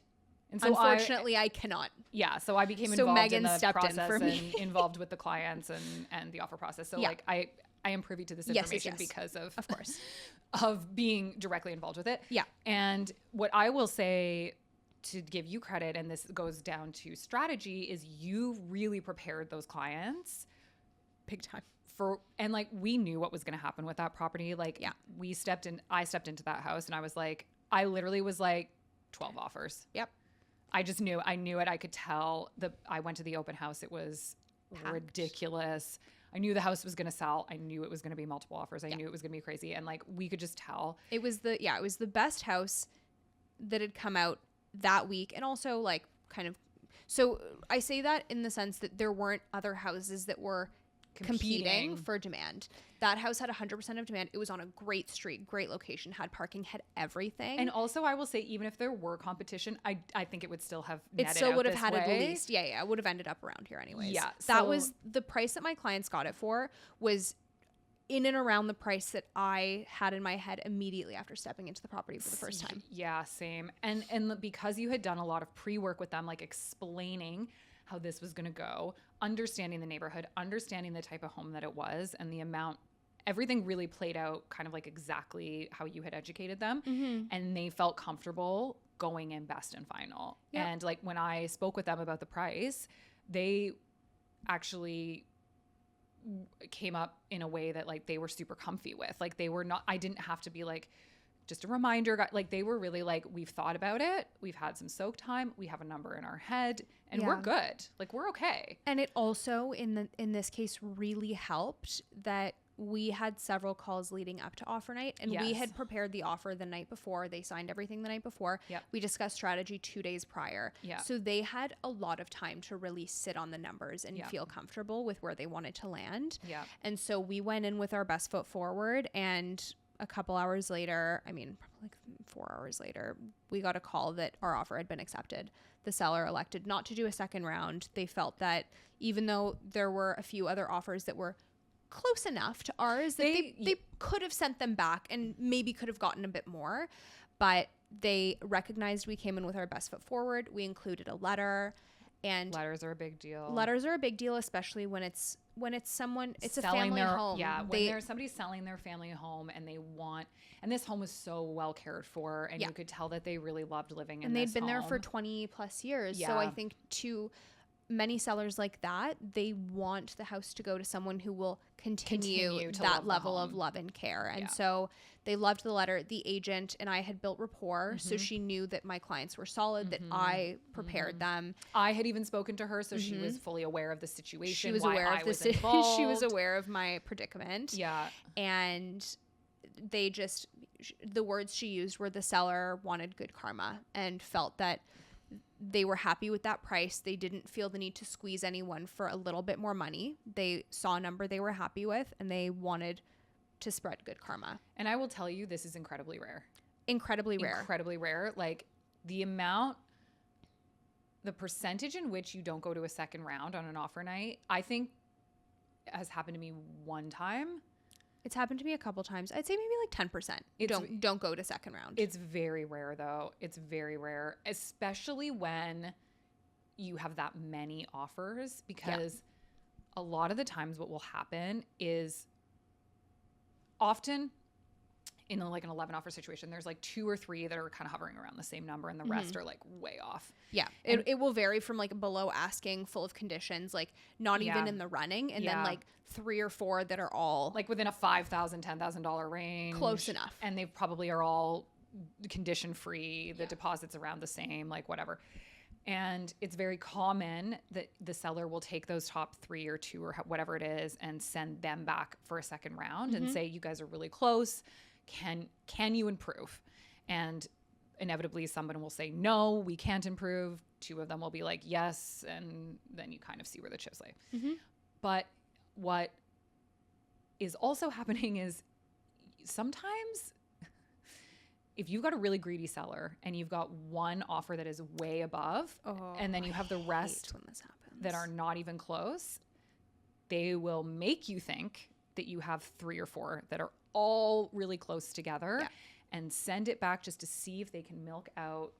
so unfortunately, I cannot. Yeah, so I became involved Megan in the stepped process in for me. and involved with the clients and the offer process. So like I am privy to this information because of course, of being directly involved with it. Yeah. And what I will say, to give you credit, and this goes down to strategy, is you really prepared those clients big time. And like we knew what was going to happen with that property. Like I stepped into that house and I was like, I literally was like 12 offers. Yep. I just knew. I knew it. I could tell. I went to the open house. It was ridiculous. I knew the house was going to sell. I knew it was going to be multiple offers. I knew it was going to be crazy. And like we could just tell. It was the best house that had come out that week. And also like kind of, so I say that in the sense that there weren't other houses that were competing for demand. That house had 100% of demand. It was on a great street, great location, had parking, had everything. And also I will say, even if there were competition, I think it would still have netted it still out would have this had way. at least it would have ended up around here anyways. Yeah, that was the price that my clients got it for, was in and around the price that I had in my head immediately after stepping into the property for the first time. Yeah, same. And because you had done a lot of pre-work with them, like explaining how this was going to go, understanding the neighborhood, understanding the type of home that it was, and the amount, everything really played out kind of like exactly how you had educated them. And they felt comfortable going in best and final. Yep. And like when I spoke with them about the price, they actually came up in a way that like they were super comfy with. Like they were not, I didn't have to be like, just a reminder, like they were really like, we've thought about it. We've had some soak time. We have a number in our head and we're good. Like we're okay. And it also in this case really helped that we had several calls leading up to offer night, and we Yes. had prepared the offer the night before. They signed everything the night before. Yep. We discussed strategy 2 days prior. Yeah. So they had a lot of time to really sit on the numbers and Yeah. feel comfortable with where they wanted to land. Yeah. And so we went in with our best foot forward, and a couple hours later, I mean, probably like 4 hours later, we got a call that our offer had been accepted. The seller elected not to do a second round. They felt that even though there were a few other offers that were close enough to ours, that they could have sent them back and maybe could have gotten a bit more, but they recognized we came in with our best foot forward. We included a letter, and Letters are a big deal. letters are a big deal, especially when it's someone, it's Selling a family their home. Yeah, when there's somebody selling their family home and they want, and this home was so well cared for, and Yeah. you could tell that they really loved living in and this they'd been there for home. 20 plus years. Yeah. So I think to many sellers like that, they want the house to go to someone who will continue to love that the level of home. love and care. And Yeah. so they loved the letter. The agent and I had built rapport, so she knew that my clients were solid, that I prepared them. I had even spoken to her, so she was fully aware of the situation. She was why aware I of was this. involved. She was aware of my predicament. Yeah. And they just, the words she used were the seller wanted good karma and felt that they were happy with that price. They didn't feel the need to squeeze anyone for a little bit more money. They saw a number they were happy with, and they wanted to spread good karma. And I will tell you, this is incredibly rare. Incredibly rare. Incredibly rare. Like the percentage in which you don't go to a second round on an offer night, I think has happened to me one time. It's happened to me a couple times. I'd say maybe like 10%. Don't go to second round. It's very rare though. It's very rare, especially when you have that many offers, because a lot of the times what will happen is often in like an 11 offer situation, there's like 2 or 3 that are kind of hovering around the same number, and the rest are like way off. Yeah. It will vary from like below asking, full of conditions, like not even in the running, and then like 3 or 4 that are all Like within a $5,000, $10,000 range. Close enough. And they probably are all condition free. The deposit's around the same, like whatever. And it's very common that the seller will take those top 3 or 2 or whatever it is and send them back for a second round and say, you guys are really close. Can you improve? And inevitably someone will say, no, we can't improve. 2 of them will be like, yes. And then you kind of see where the chips lay. But what is also happening is sometimes if you've got a really greedy seller and you've got one offer that is way above, and then you have the rest when this happens. that are not even close, they will make you think that you have 3 or 4 that are all really close together and send it back just to see if they can milk out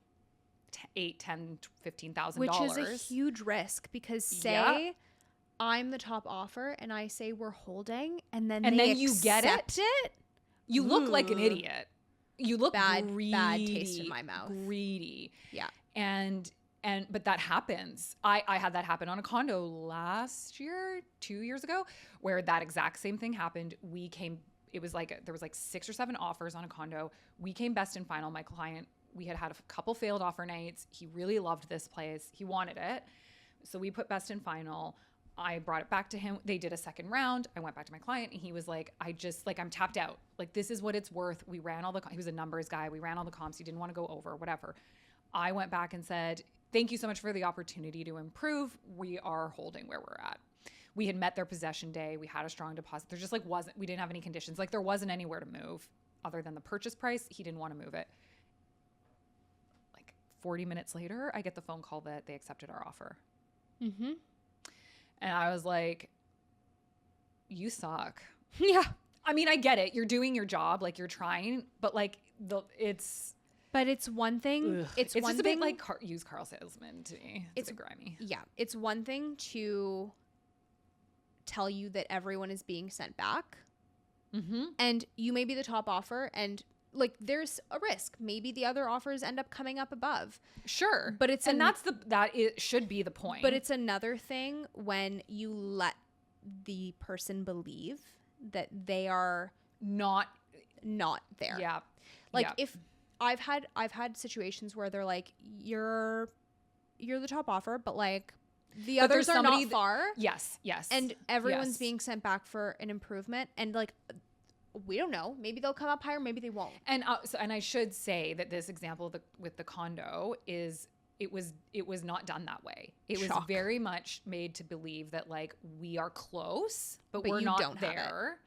$8,000, $10,000, $15,000. Which is a huge risk, because say I'm the top offer and I say we're holding, and then you get it. You look like an idiot. You look bad greedy, taste in my mouth. Greedy. Yeah. But that happens. I had that happen on a condo last year, 2 years ago, where that exact same thing happened. It was like there was like 6 or 7 offers on a condo. We came best and final. My client, we had a couple failed offer nights. He really loved this place. He wanted it. So we put best and final. I brought it back to him. They did a second round. I went back to my client and he was like, I'm tapped out. Like, this is what it's worth. We ran he was a numbers guy. We ran all the comps. He didn't want to go over, whatever. I went back and said, thank you so much for the opportunity to improve. We are holding where we're at. We had met their possession day. We had a strong deposit. There just we didn't have any conditions. Like, there wasn't anywhere to move other than the purchase price. He didn't want to move it. Like 40 minutes later, I get the phone call that they accepted our offer. Mm-hmm. And I was like, you suck. Yeah. I mean, I get it. You're doing your job. Like, you're trying, but like it's one thing. ugh. It's one one just a thing. bit like used car salesman to me. It's a bit grimy. Yeah. It's one thing to tell you that everyone is being sent back, and you may be the top offer, and like there's a risk. Maybe the other offers end up coming up above. Sure, But it's it should be the point. But it's another thing when you let the person believe that they are not there. Yeah. Like if I've had situations where they're like, you're the top offer, but like The But there's others are not somebody far. Yes. And everyone's Yes. being sent back for an improvement. And like, we don't know. Maybe they'll come up higher. Maybe they won't. And and I should say that this example with the condo is it was not done that way. It was Shock. very much made to believe that like we are close, but we're you not don't have there.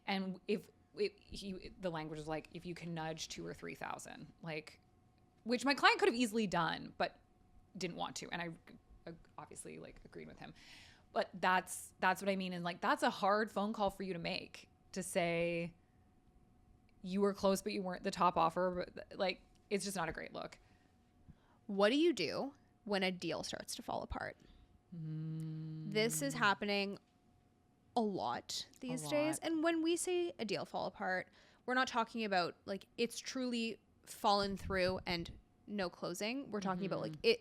And the language is like if you can nudge 2,000 or 3,000, like, which my client could have easily done, but didn't want to. And I obviously like agreed with him. But that's what I mean. And like that's a hard phone call for you to make, to say you were close but you weren't the top offer. But like it's just not a great look. What do you do when a deal starts to fall apart? This is happening a lot these days. And when we say a deal fall apart, we're not talking about like it's truly fallen through and no closing. We're talking about like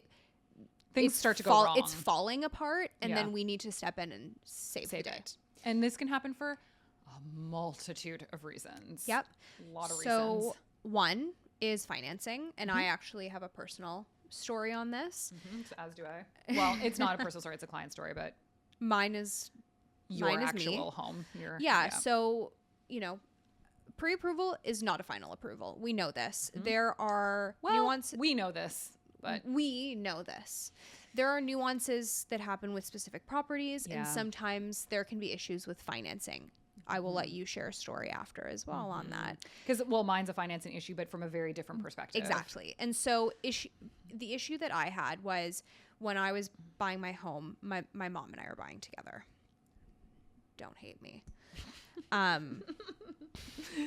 Things start to go wrong. It's falling apart, and then we need to step in and save the day. it. And this can happen for a multitude of reasons. Yep. A lot of reasons. So one is financing, and I actually have a personal story on this. As do I. Well, it's not a personal story. It's a client story, but Mine is your mine is actual me. home. Yeah. So, pre-approval is not a final approval. We know this. There are nuances. We know this, but We know this. There are nuances that happen with specific properties, and sometimes there can be issues with financing. I will let you share a story after as well on that. because mine's a financing issue, but from a very different perspective. Exactly. And so the issue that I had was when I was buying my home, my mom and I were buying together. Don't hate me.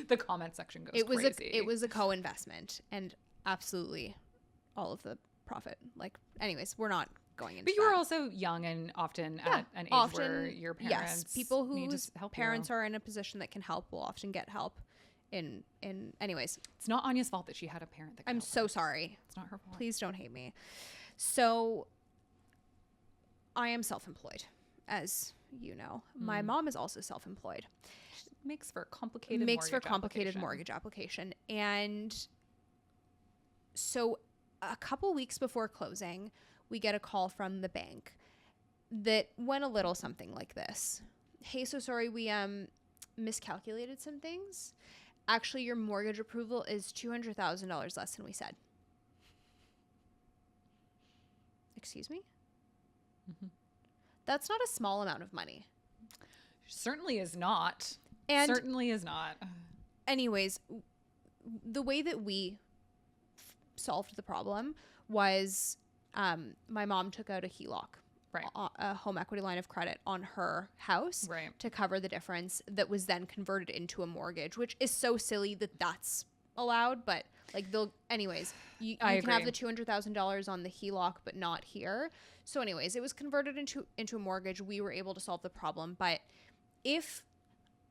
The comment section goes crazy. It was a co-investment, and absolutely all of the profit. Like, anyways, we're not going into But you that. were also young and often at an age where your parents people need whose to help parents you. are in a position that can help will often get help in anyways. It's not Anya's fault that she had a parent that could I'm help so her. sorry. It's not her fault. Please don't hate me. So I am self-employed, as you know. My mom is also self-employed. Makes for a complicated mortgage application. And so a couple weeks before closing, we get a call from the bank that went a little something like this. Hey, so sorry, we miscalculated some things. Actually, your mortgage approval is $200,000 less than we said. Excuse me? That's not a small amount of money. Certainly is not. And Certainly is not. anyways, the way that we solved the problem was my mom took out a HELOC, Right. a home equity line of credit on her house Right. to cover the difference that was then converted into a mortgage, which is so silly that that's allowed. But like anyways, you can have agree. the $200,000 on the HELOC, but not here. So anyways, it was converted into a mortgage. We were able to solve the problem. But if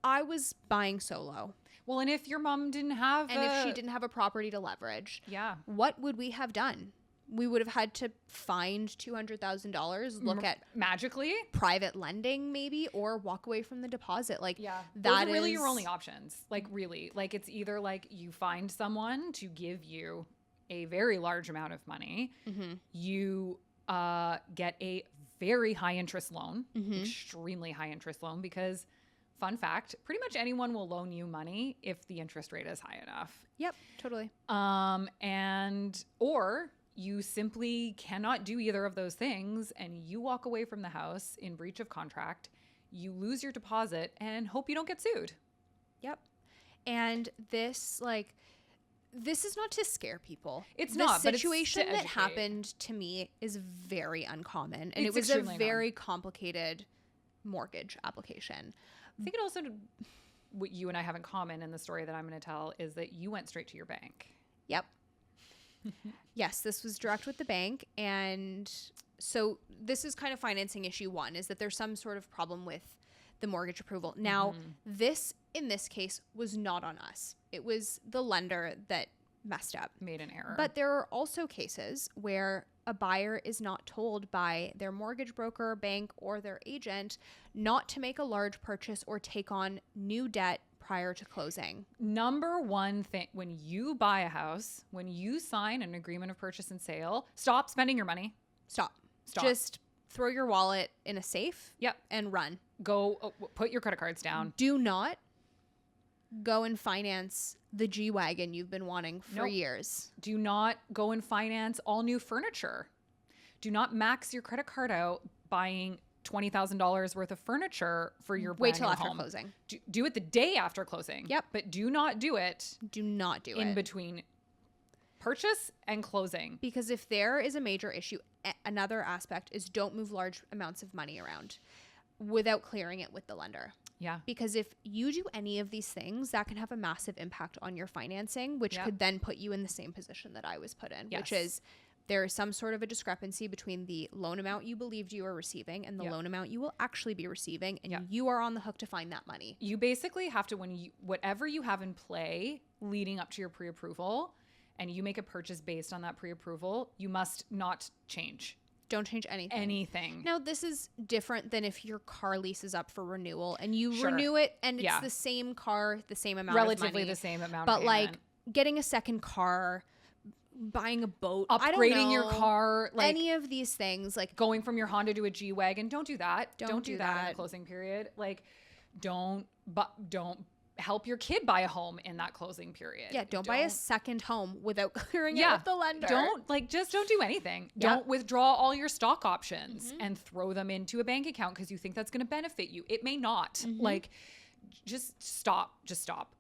I was buying solo, Well, and if your mom didn't have if she didn't have a property to leverage, Yeah. what would we have done? We would have had to find $200,000, look at magically, private lending maybe, or walk away from the deposit. Like, those that are really is your only options. Like really, like it's either like you find someone to give you a very large amount of money, you get a very high interest loan, extremely high interest loan, because fun fact, pretty much anyone will loan you money if the interest rate is high enough. Yep, totally. Or you simply cannot do either of those things and you walk away from the house in breach of contract, you lose your deposit and hope you don't get sued. Yep. And this is not to scare people. It's the not, but it's to situation that educate. happened to me is very uncommon, and It's it was a extremely very complicated mortgage application. I think it also, what you and I have in common in the story that I'm going to tell is that you went straight to your bank. Yep. Yes, this was direct with the bank. And so this is kind of financing issue one, is that there's some sort of problem with the mortgage approval. Now, this, in this case, was not on us. It was the lender that messed up. Made an error. But there are also cases where a buyer is not told by their mortgage broker, bank, or their agent not to make a large purchase or take on new debt prior to closing. Number one thing, when you buy a house, when you sign an agreement of purchase and sale, stop spending your money. Stop. Stop. Just throw your wallet in a safe. Yep. And run. Go put your credit cards down. Do not go and finance the G-Wagon you've been wanting for years. Do not go and finance all new furniture. Do not max your credit card out buying $20,000 worth of furniture for your brand new home. Wait till after closing. Do it the day after closing. Yep. But do not do it. Do not do it. In between purchase and closing. Because if there is a major issue, another aspect is don't move large amounts of money around without clearing it with the lender. Yeah. Because if you do any of these things, that can have a massive impact on your financing, which could then put you in the same position that I was put in, which is there is some sort of a discrepancy between the loan amount you believed you were receiving and the loan amount you will actually be receiving, and you are on the hook to find that money. You basically have to, whatever you have in play leading up to your pre-approval, and you make a purchase based on that pre-approval, you must not change. Don't change anything. Now, this is different than if your car lease is up for renewal and you renew it and it's the same car, the same amount of money. Relatively the same amount of payment. Like getting a second car, buying a boat, upgrading your car, like any of these things, like going from your Honda to a G-Wagon. Don't do that. Don't do that in the closing period. Like don't help your kid buy a home in that closing period. Yeah, don't buy a second home without clearing it with the lender. Don't do anything. Don't withdraw all your stock options and throw them into a bank account because you think that's going to benefit you. It may not. Like just stop.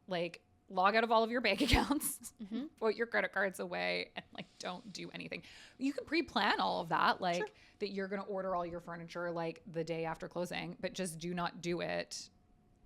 Like log out of all of your bank accounts, put your credit cards away, and like don't do anything. You can pre-plan all of that, like that you're going to order all your furniture like the day after closing, but just do not do it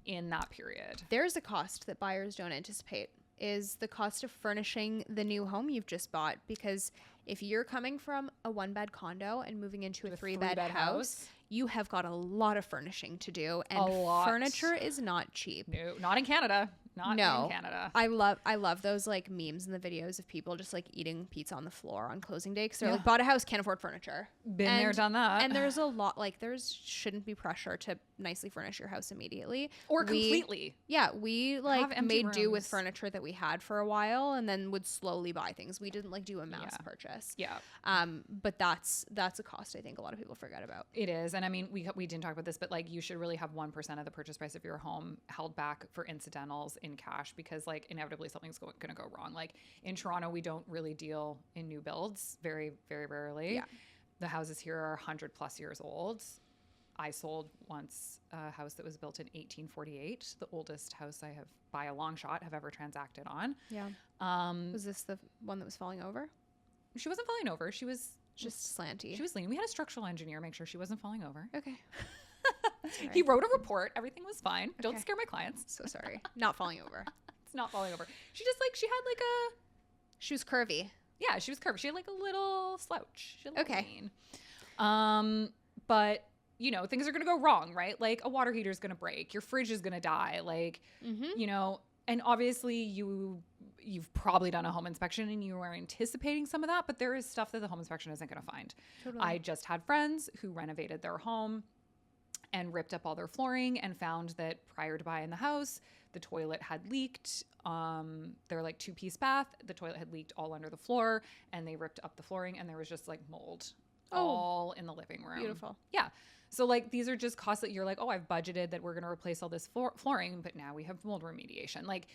in that period. There's a cost that buyers don't anticipate, is the cost of furnishing the new home you've just bought. Because if you're coming from a 1-bed condo and moving into a 3-bed house, you have got a lot of furnishing to do, and furniture is not cheap. No, not in Canada. Not in Canada. I love those like memes and the videos of people just like eating pizza on the floor on closing day because they're like, bought a house, can't afford furniture. Been there, done that. And there's a lot, like shouldn't be pressure to nicely furnish your house immediately or completely. Yeah, we like made do with furniture that we had for a while and then would slowly buy things. We didn't like do a mass purchase. Yeah. But that's a cost I think a lot of people forget about. It is. And I mean, we didn't talk about this, but like you should really have 1% of the purchase price of your home held back for incidentals in cash, because like inevitably something's going to go wrong. Like in Toronto, we don't really deal in new builds, very, very rarely. Yeah. The houses here are 100+ years old. I sold once a house that was built in 1848, the oldest house I have by a long shot have ever transacted on. Yeah. Was this the one that was falling over? She wasn't falling over. She was just slanty. She was leaning. We had a structural engineer make sure she wasn't falling over. Okay. He wrote a report. Everything was fine. Okay. Don't scare my clients. So sorry. Not falling over. It's not falling over. She was curvy. Yeah, she was curvy. She had like a little slouch. She had a little lean. But you know, things are going to go wrong, right? Like a water heater is going to break. Your fridge is going to die. Like, you know, and obviously you've probably done a home inspection and you are anticipating some of that, but there is stuff that the home inspection isn't going to find. Totally. I just had friends who renovated their home and ripped up all their flooring and found that prior to buying the house, the toilet had leaked. They're like 2-piece bath. The toilet had leaked all under the floor, and they ripped up the flooring, and there was just like mold all in the living room. Beautiful. Yeah. So like these are just costs that you're like, oh, I've budgeted that we're going to replace all this flooring, but now we have mold remediation. Like,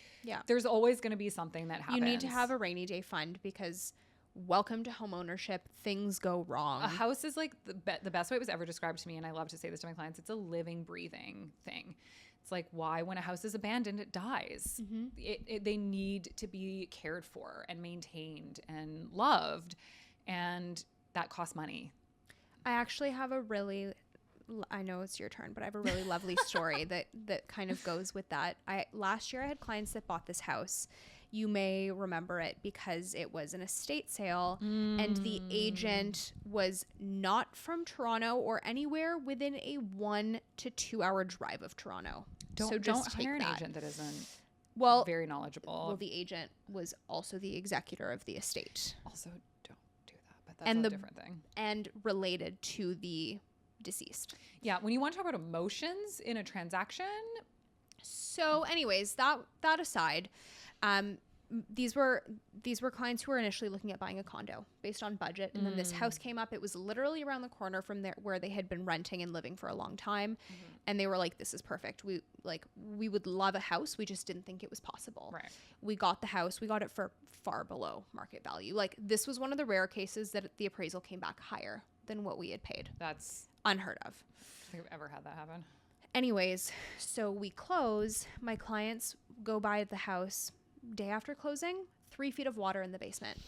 there's always going to be something that happens. You need to have a rainy day fund because welcome to home ownership. Things go wrong. A house is like the best way it was ever described to me, and I love to say this to my clients. It's a living, breathing thing. It's like why when a house is abandoned, it dies. They need to be cared for and maintained and loved, and that costs money. I actually have I know it's your turn, but I have a really lovely story that kind of goes with that. Last year I had clients that bought this house. You may remember it because it was an estate sale and the agent was not from Toronto or anywhere within a 1 to 2 hour drive of Toronto. Don't hire an agent that isn't very knowledgeable. Well, the agent was also the executor of the estate. Also, don't do that, but that's a different thing. And related to the deceased. Yeah, when you want to talk about emotions in a transaction. So anyways, that aside, these were clients who were initially looking at buying a condo based on budget, and then this house came up. It was literally around the corner from there where they had been renting and living for a long time, and they were like, this is perfect. We would love a house, we just didn't think it was possible. Right. We got the house, we got it for far below market value. Like, this was one of the rare cases that the appraisal came back higher than what we had paid. That's unheard of. I don't think I've ever had that happen. Anyways, so we close. My clients go by the house day after closing, 3 feet of water in the basement.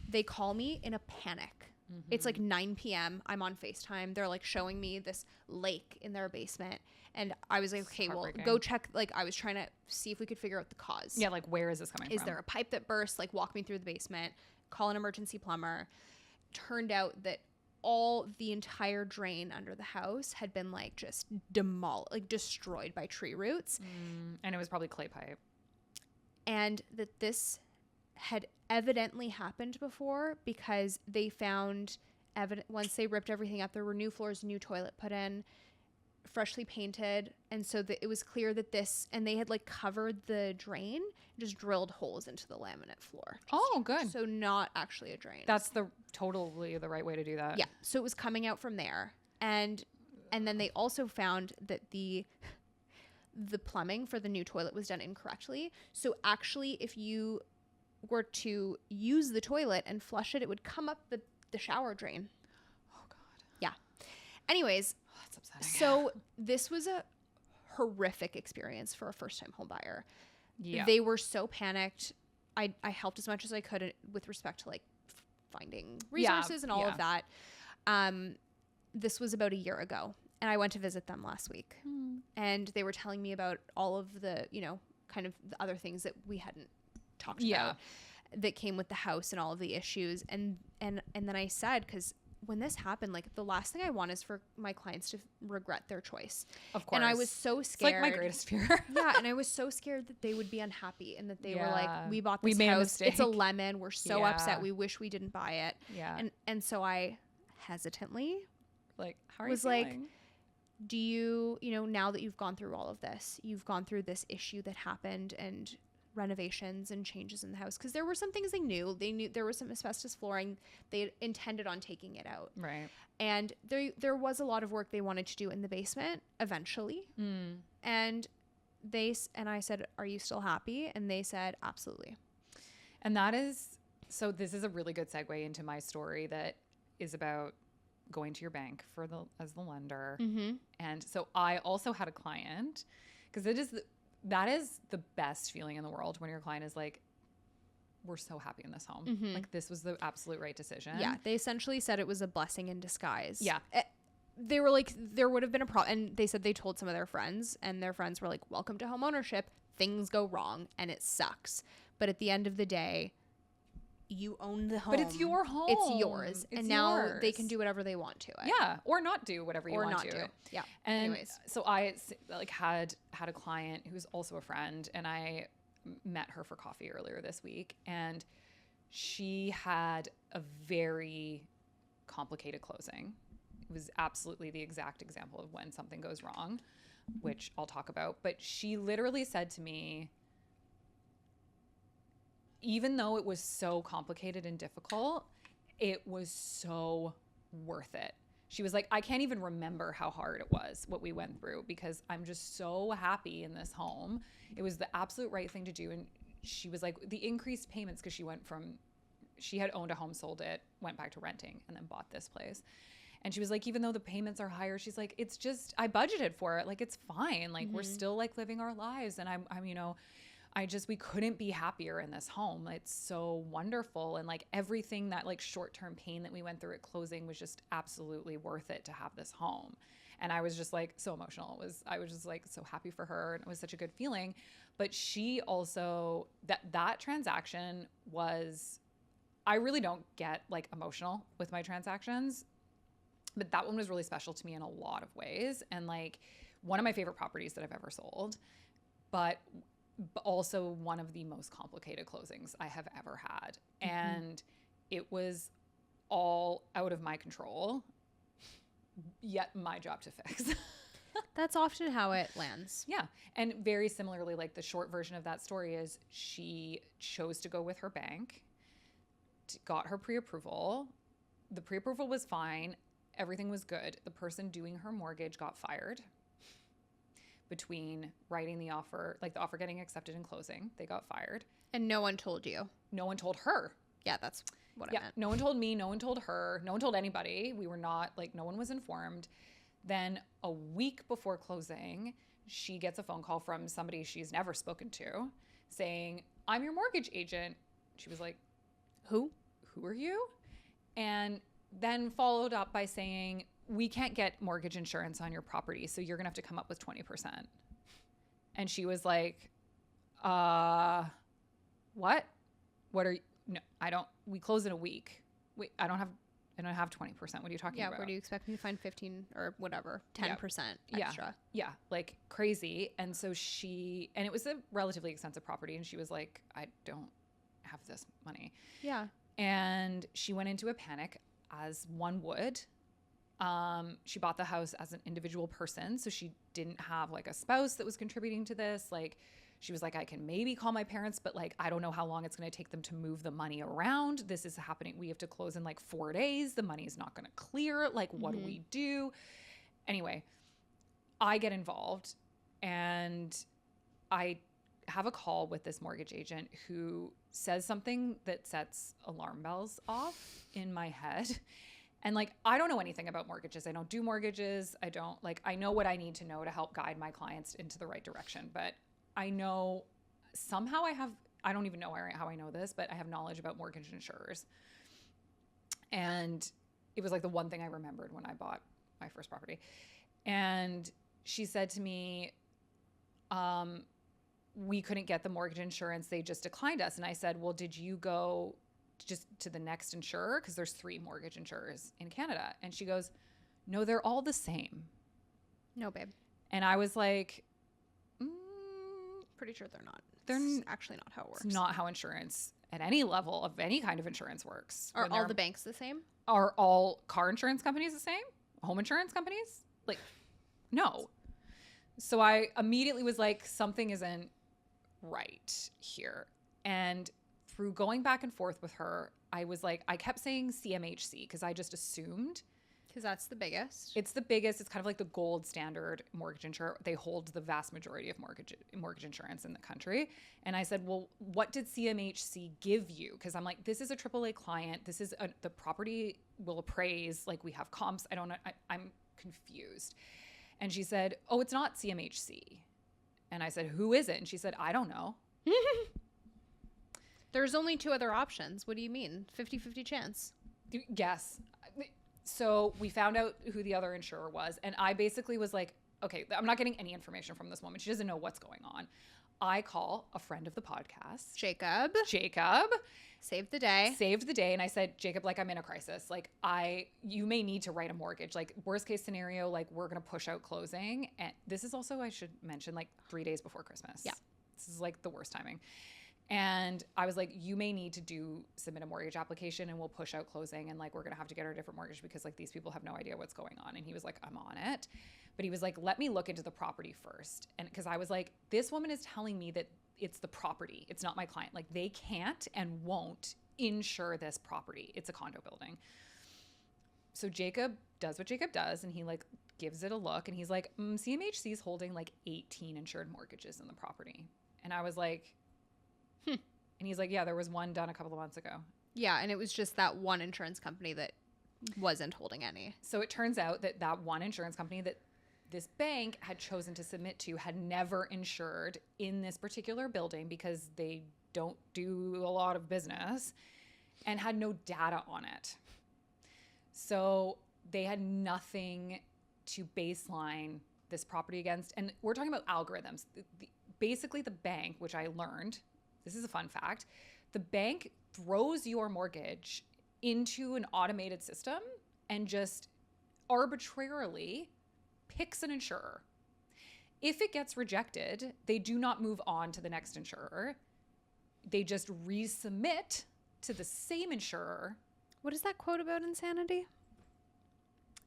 They call me in a panic. It's like 9 p.m. I'm on FaceTime. They're like showing me this lake in their basement. And I was like, okay, well, go check. Like, I was trying to see if we could figure out the cause. Yeah, like, where is this coming from? Is there a pipe that burst? Like, walk me through the basement. Call an emergency plumber. Turned out that the entire drain under the house had been like just destroyed by tree roots. And it was probably clay pipe. And that this had evidently happened before, because they found once they ripped everything up, there were new floors, new toilet put in, freshly painted. And so that it was clear that and they had like covered the drain, just drilled holes into the laminate floor. Oh, good. So not actually a drain. That's totally the right way to do that. Yeah. So it was coming out from there. And then they also found that the plumbing for the new toilet was done incorrectly. So actually, if you were to use the toilet and flush it, it would come up the shower drain. Oh, God. Yeah. Anyways. Oh, that's upsetting. So this was a horrific experience for a first-time home buyer. Yeah. They were so panicked. I helped as much as I could with respect to like finding resources and all of that. This was about a year ago, and I went to visit them last week. And they were telling me about all of the, kind of the other things that we hadn't talked about that came with the house and all of the issues. And then I said, because when this happened, like, the last thing I want is for my clients to regret their choice. Of course. And I was so scared. It's like my greatest fear. Yeah. And I was so scared that they would be unhappy, and that they were like, we bought this made a house. mistake. It's a lemon. We're so upset. We wish we didn't buy it. Yeah. And so I hesitantly like, how are you feeling? Like, do you, now that you've gone through all of this, you've gone through this issue that happened, and renovations and changes in the house, because there were some things they knew there was some asbestos flooring. They intended on taking it out, right? And there was a lot of work they wanted to do in the basement eventually. And I said, are you still happy? And they said, absolutely. And so this is a really good segue into my story that is about going to your bank as the lender. And so I also had a client, because that is the best feeling in the world, when your client is like, we're so happy in this home. Like, this was the absolute right decision. Yeah. They essentially said it was a blessing in disguise. Yeah. They were like, there would have been a problem. And they said they told some of their friends, and their friends were like, welcome to home ownership. Things go wrong and it sucks. But at the end of the day, you own the home. But it's your home. It's yours. And now they can do whatever they want to it. Yeah. Or not do whatever you want to. Yeah. And anyways. so I had a client who's also a friend, and I met her for coffee earlier this week, and she had a very complicated closing. It was absolutely the exact example of when something goes wrong, which I'll talk about. But she literally said to me, even though it was so complicated and difficult, it was so worth it. She was like, I can't even remember how hard it was, what we went through, because I'm just so happy in this home. It was the absolute right thing to do. And she was like, the increased payments, because she had owned a home, sold it, went back to renting, and then bought this place. And she was like, even though the payments are higher, she's like, it's just, I budgeted for it. Like, it's fine. Like, we're still like living our lives. And I'm we couldn't be happier in this home. It's so wonderful. And like, everything that like short-term pain that we went through at closing was just absolutely worth it to have this home. And I was just like so emotional. I was just like so happy for her, and it was such a good feeling. But she also, that transaction was, I really don't get like emotional with my transactions, but that one was really special to me in a lot of ways. And like, one of my favorite properties that I've ever sold, but also one of the most complicated closings I have ever had. And it was all out of my control, yet my job to fix. That's often how it lands. Yeah. And very similarly, like the short version of that story is she chose to go with her bank, got her pre-approval. The pre-approval was fine. Everything was good. The person doing her mortgage got fired between writing the offer, like the offer getting accepted and closing. They got fired. And no one told you. No one told her. Yeah, that's what I meant. No one told me. No one told her. No one told anybody. We were not, like, no one was informed. Then a week before closing, she gets a phone call from somebody she's never spoken to saying, I'm your mortgage agent. She was like, Who are you? And then followed up by saying, we can't get mortgage insurance on your property, so you're going to have to come up with 20%. And she was like, what? What are you? No, I don't. We close in a week. Wait, I don't have 20%. What are you talking about? Yeah, where do you expect me to find 15 or whatever, 10% extra? Yeah, like crazy. And so and it was a relatively expensive property, and she was like, I don't have this money. Yeah. And she went into a panic, as one would. She bought the house as an individual person, so she didn't have like a spouse that was contributing to this. Like, she was like, I can maybe call my parents, but like, I don't know how long it's going to take them to move the money around. This is happening. We have to close in like 4 days. The money is not going to clear. Like, what do we do? Anyway, I get involved, and I have a call with this mortgage agent who says something that sets alarm bells off in my head. And like, I don't know anything about mortgages. I don't do mortgages. I know what I need to know to help guide my clients into the right direction. But I know somehow I don't even know how I know this, but I have knowledge about mortgage insurers. And it was like the one thing I remembered when I bought my first property. And she said to me, we couldn't get the mortgage insurance. They just declined us. And I said, well, did you go just to the next insurer? Because there's 3 mortgage insurers in Canada. And she goes, no, they're all the same. No, babe. And I was like, pretty sure they're not. They're actually not how it works. It's not how insurance at any level of any kind of insurance works. Are all the banks the same? Are all car insurance companies the same? Home insurance companies? Like, no. So I immediately was like, something isn't right here. And through going back and forth with her, I was like, I kept saying CMHC because I just assumed. Because that's the biggest. It's the biggest. It's kind of like the gold standard mortgage insurer. They hold the vast majority of mortgage insurance in the country. And I said, well, what did CMHC give you? Because I'm like, this is a AAA client. This is the property will appraise. Like, we have comps. I don't know. I'm confused. And she said, oh, it's not CMHC. And I said, who is it? And she said, I don't know. There's only 2 other options. What do you mean? 50-50 chance. Yes. So we found out who the other insurer was. And I basically was like, okay, I'm not getting any information from this woman. She doesn't know what's going on. I call a friend of the podcast. Jacob. Saved the day. And I said, Jacob, like, I'm in a crisis. Like, you may need to write a mortgage. Like, worst case scenario, like, we're going to push out closing. And this is also, I should mention, like 3 days before Christmas. Yeah. This is like the worst timing. And I was like, you may need to submit a mortgage application and we'll push out closing. And like, we're going to have to get her a different mortgage because like these people have no idea what's going on. And he was like, I'm on it. But he was like, let me look into the property first. And because I was like, this woman is telling me that it's the property. It's not my client. Like, they can't and won't insure this property. It's a condo building. So Jacob does what Jacob does. And he like gives it a look and he's like, CMHC is holding like 18 insured mortgages in the property. And I was like, And he's like, yeah, there was one done a couple of months ago. Yeah, and it was just that one insurance company that wasn't holding any. So it turns out that one insurance company that this bank had chosen to submit to had never insured in this particular building because they don't do a lot of business and had no data on it. So they had nothing to baseline this property against. And we're talking about algorithms. Basically, the bank, which I learned, this is a fun fact, the bank throws your mortgage into an automated system and just arbitrarily picks an insurer. If it gets rejected, they do not move on to the next insurer. They just resubmit to the same insurer. What is that quote about insanity?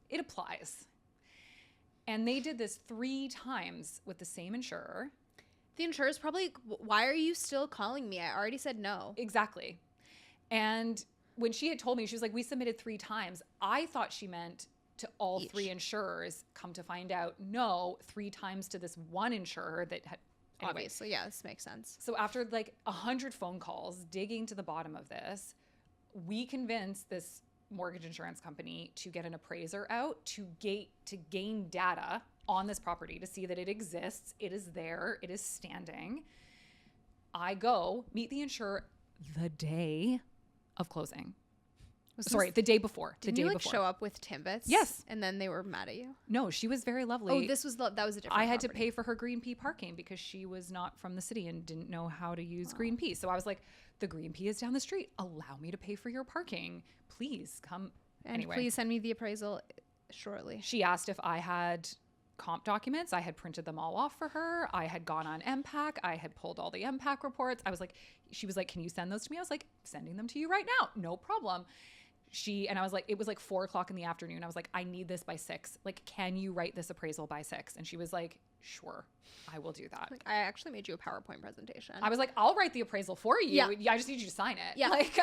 It applies. And they did this 3 times with the same insurer. The insurer's probably, why are you still calling me? I already said no. Exactly. And when she had told me, she was like, we submitted 3 times. I thought she meant to all Each. 3 insurers. Come to find out, no, 3 times to this one insurer that had. Anyway. Obviously, yeah, this makes sense. So after like 100 phone calls, digging to the bottom of this, we convinced this mortgage insurance company to get an appraiser out to gain data on this property to see that it exists, it is there, it is standing. I go meet the insurer the day of closing. The day before. Didn't you show up with Timbits? Yes. And then they were mad at you? No, she was very lovely. Oh, that was a different I had to property. pay for her Green Pea parking because she was not from the city and didn't know how to use Green Pea. So I was like, the Green Pea is down the street. Allow me to pay for your parking. Please come. And anyway, please send me the appraisal shortly. she asked if I had comp documents. I had printed them all off for her. I had gone on MPAC. I had pulled all the MPAC reports. She was like, can you send those to me? I was like, sending them to you right now. No problem. And I was like, it was like 4:00 in the afternoon. I was like, I need this by 6. Like, can you write this appraisal by 6? And she was like, sure, I will do that. Like, I actually made you a PowerPoint presentation. I was like, I'll write the appraisal for you. Yeah. I just need you to sign it. Yeah. Like,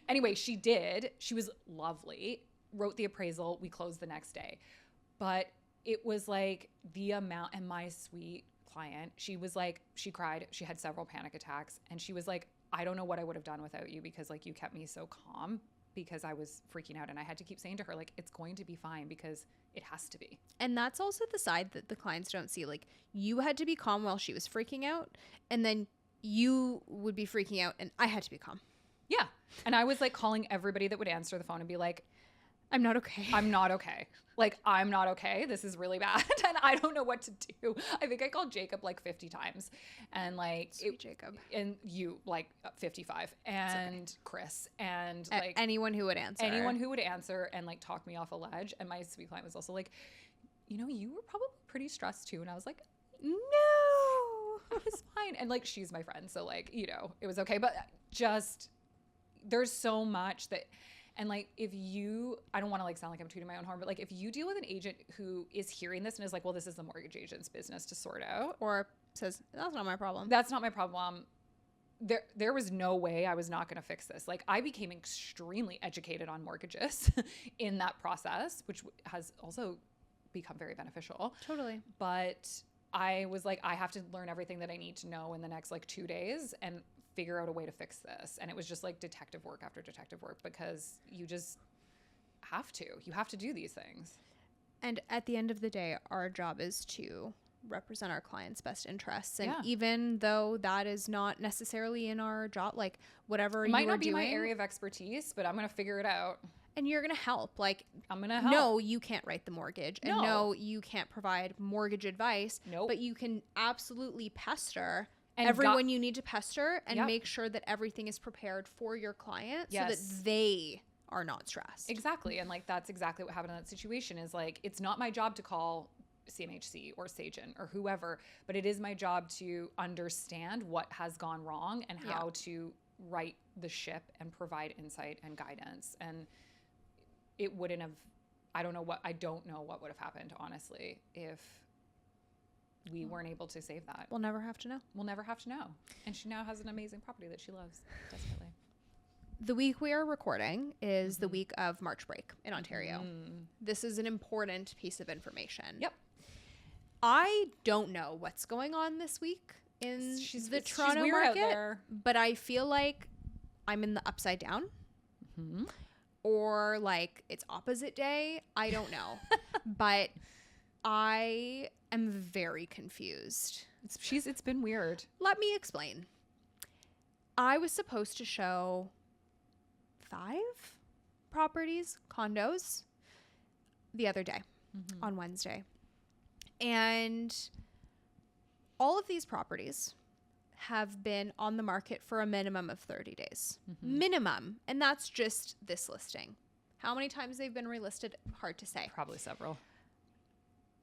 anyway, she did. She was lovely. Wrote the appraisal. We closed the next day. But it was like the amount, and my sweet client, she was like, she cried. She had several panic attacks. And she was like, I don't know what I would have done without you because like you kept me so calm because I was freaking out. And I had to keep saying to her, like, it's going to be fine because it has to be. And that's also the side that the clients don't see. Like, you had to be calm while she was freaking out, and then you would be freaking out, and I had to be calm. Yeah. And I was like calling everybody that would answer the phone and be like, I'm not okay. I'm not okay. Like, I'm not okay. This is really bad. And I don't know what to do. I think I called Jacob like 50 times. And like, Sweet Jacob. And you like 55. And okay. Chris. And like anyone who would answer. Anyone who would answer and like talk me off a ledge. And my sweet client was also like, you know, you were probably pretty stressed too. And I was like, no, it was fine. And like, she's my friend. So like, you know, it was okay. But just, there's so much that. And like, I don't want to like sound like I'm tooting my own horn, but like if you deal with an agent who is hearing this and is like, well, this is the mortgage agent's business to sort out. Or says, that's not my problem. That's not my problem. There was no way I was not going to fix this. Like, I became extremely educated on mortgages in that process, which has also become very beneficial. Totally. But I was like, I have to learn everything that I need to know in the next like 2 days and figure out a way to fix this. And it was just like detective work after detective work because you just have to do these things. And at the end of the day, our job is to represent our clients' best interests. And yeah. even though that is not necessarily in our job, like whatever it might not be my area of expertise, but I'm going to figure it out. And you're going to help. Like, I'm going to help. No, you can't write the mortgage. And no, you can't provide mortgage advice. Nope. But you can absolutely pester and everyone you need to pester and yep. make sure that everything is prepared for your client yes. so that they are not stressed. Exactly. And like, that's exactly what happened in that situation is like, it's not my job to call CMHC or Sagen or whoever, but it is my job to understand what has gone wrong and how to right the ship and provide insight and guidance. And it wouldn't have, I don't know what would have happened, honestly, if we weren't able to save that. We'll never have to know. We'll never have to know. And she now has an amazing property that she loves desperately. The week we are recording is the week of March break in Ontario. This is an important piece of information. Yep. I don't know what's going on this week in the Toronto market, but I feel like I'm in the upside down. Mm-hmm. Or like it's opposite day. I don't know. But I am very confused. It's been weird. Let me explain. I was supposed to show 5 properties, condos, the other day on Wednesday. And all of these properties have been on the market for a minimum of 30 days. Minimum. And that's just this listing. How many times they've been relisted? Hard to say. Probably several.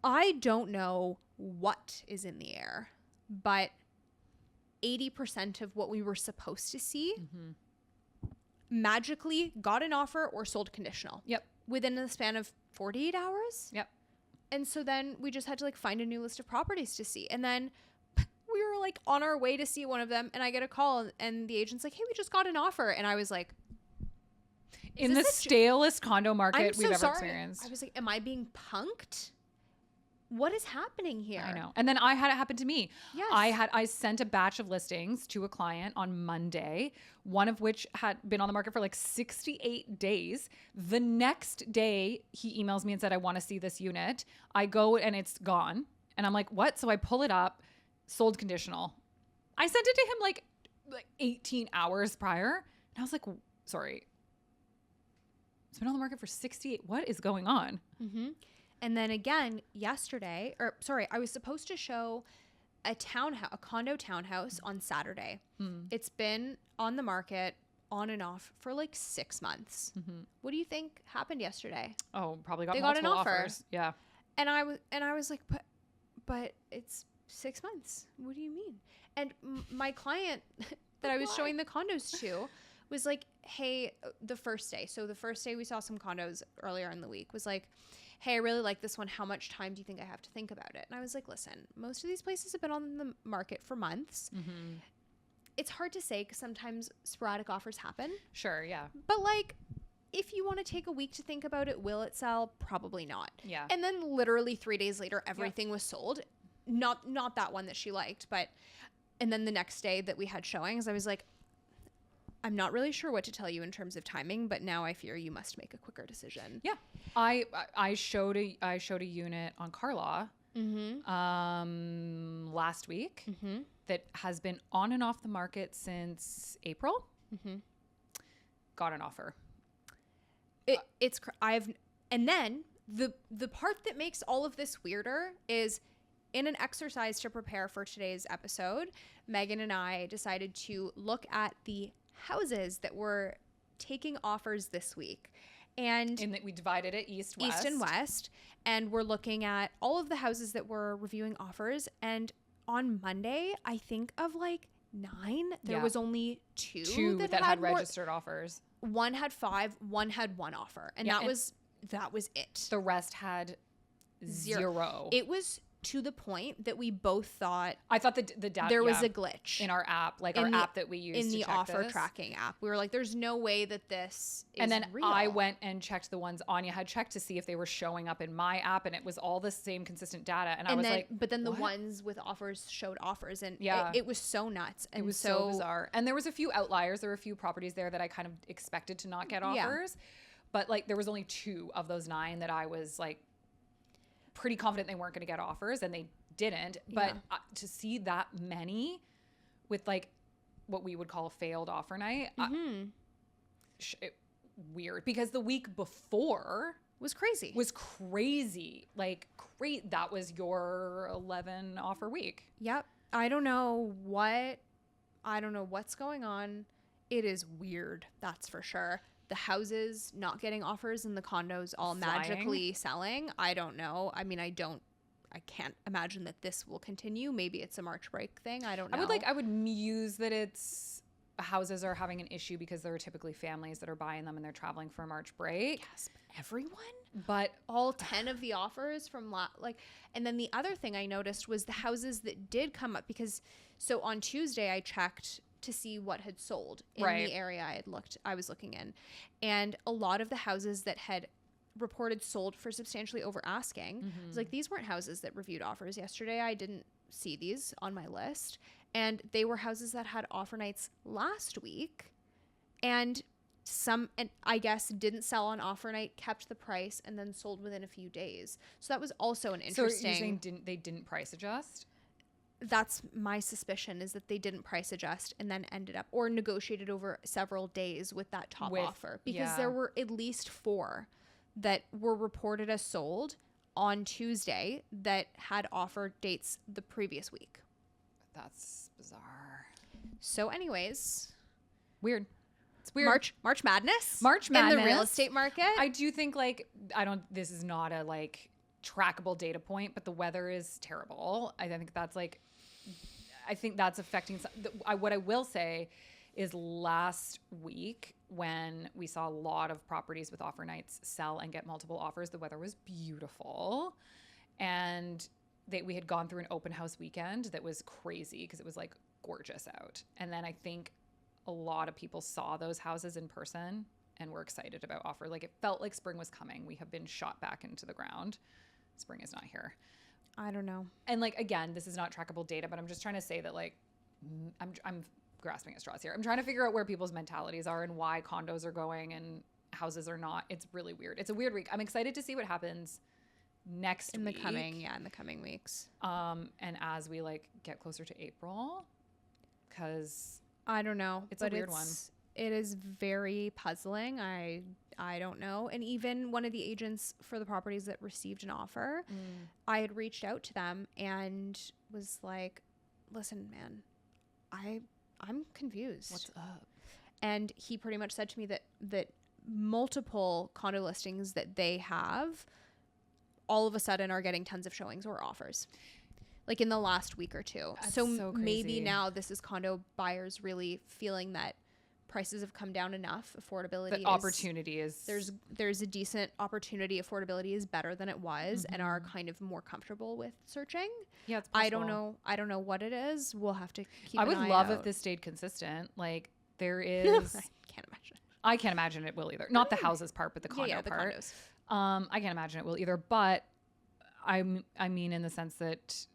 I don't know what is in the air, but 80% of what we were supposed to see magically got an offer or sold conditional. Yep. Within the span of 48 hours. Yep. And so then we just had to like find a new list of properties to see. And then we were like on our way to see one of them, and I get a call, and the agent's like, hey, we just got an offer. And I was like, in the stalest condo market we've ever experienced. I was like, am I being punked? What is happening here? I know. And then I had it happen to me. Yes. I sent a batch of listings to a client on Monday, one of which had been on the market for like 68 days. The next day, he emails me and said, I want to see this unit. I go and it's gone. And I'm like, what? So I pull it up, sold conditional. I sent it to him like 18 hours prior. And I was like, sorry, it's been on the market for 68. What is going on? Mm-hmm. And then again, I was supposed to show a condo townhouse on Saturday. It's been on the market on and off for like 6 months. What do you think happened yesterday? Oh, probably got multiple offers. Yeah. And I was like, but it's 6 months. What do you mean? And my client that I was showing the condos to was like, hey, the first day we saw some condos earlier in the week, was like, hey, I really like this one. How much time do you think I have to think about it? And I was like, listen, most of these places have been on the market for months. It's hard to say because sometimes sporadic offers happen. Sure, yeah. But like, if you want to take a week to think about it, will it sell? Probably not. Yeah. And then literally 3 days later, everything was sold. Not that one that she liked, and then the next day that we had showings, I was like, I'm not really sure what to tell you in terms of timing, but now I fear you must make a quicker decision. Yeah. I showed a unit on Carlaw last week that has been on and off the market since April. Got an offer. And then the part that makes all of this weirder is, in an exercise to prepare for today's episode, Megan and I decided to look at the houses that were taking offers this week. And in that we divided it east and west. And we're looking at all of the houses that were reviewing offers. And on Monday, I think of like 9, there was only two that had registered offers. One had 5, one had 1 offer. And that was it. The rest had 0. It was to the point that we both thought, I thought the data, there was a glitch in our app, like our app that we use in to the check offer this. tracking app. We were like, there's no way that this is and then real. I went and checked the ones Anya had checked to see if they were showing up in my app, and it was all the same consistent data. And I was like, but then what? The ones with offers showed offers, and yeah, it was so nuts. And it was so bizarre. And there was a few outliers. There were a few properties there that I kind of expected to not get offers, but like there was only 2 of those 9 that I was like pretty confident they weren't going to get offers, and they didn't. But to see that many with like what we would call a failed offer night, weird, because the week before was crazy. Like that was your 11 offer week. Yep. I don't know what's going on. It is weird, that's for sure. The houses not getting offers and the condos all magically selling. I don't know. I mean, I can't imagine that this will continue. Maybe it's a March break thing. I don't know. I would muse that it's houses are having an issue because there are typically families that are buying them and they're traveling for a March break. Yes, but everyone? But all 10 of the offers from and then the other thing I noticed was the houses that did come up, because so on Tuesday I checked to see what had sold in the area I was looking in. And a lot of the houses that had reported sold for substantially over asking, I was like, these weren't houses that reviewed offers yesterday. I didn't see these on my list. And they were houses that had offer nights last week, and I guess didn't sell on offer night, kept the price, and then sold within a few days. So that was also an interesting. So you're saying they didn't price adjust? That's my suspicion, is that they didn't price adjust and then ended up or negotiated over several days with that top offer, because there were at least 4 that were reported as sold on Tuesday that had offer dates the previous week. That's bizarre. So anyways, weird. It's weird. March Madness in the real estate market. I do think this is not a like trackable data point, but the weather is terrible. I think that's affecting what I will say is last week when we saw a lot of properties with offer nights sell and get multiple offers, the weather was beautiful. And we had gone through an open house weekend that was crazy because it was like gorgeous out. And then I think a lot of people saw those houses in person and were excited about offer. Like it felt like spring was coming. We have been shot back into the ground. Spring is not here. I don't know. And like, again, this is not trackable data, but I'm just trying to say that like, I'm grasping at straws here. I'm trying to figure out where people's mentalities are and why condos are going and houses are not. It's really weird. It's a weird week. I'm excited to see what happens next in week. the coming weeks. And as we like get closer to April, because I don't know. It's a weird one. It is very puzzling. I don't know. And even one of the agents for the properties that received an offer, I had reached out to them and was like, listen, man, I'm confused. What's up? And he pretty much said to me that multiple condo listings that they have all of a sudden are getting tons of showings or offers. Like in the last week or two. That's So crazy. maybe now this is condo buyers really feeling that prices have come down enough. Affordability The opportunity is there's a decent opportunity. Affordability is better than it was and are kind of more comfortable with searching. Yeah, it's possible. I don't know what it is. We'll have to keep I an would eye love out. if this stayed consistent. Like there is I can't imagine. I can't imagine it will either. Not the houses part, but the condo the part. condos. I can't imagine it will either, but I mean in the sense that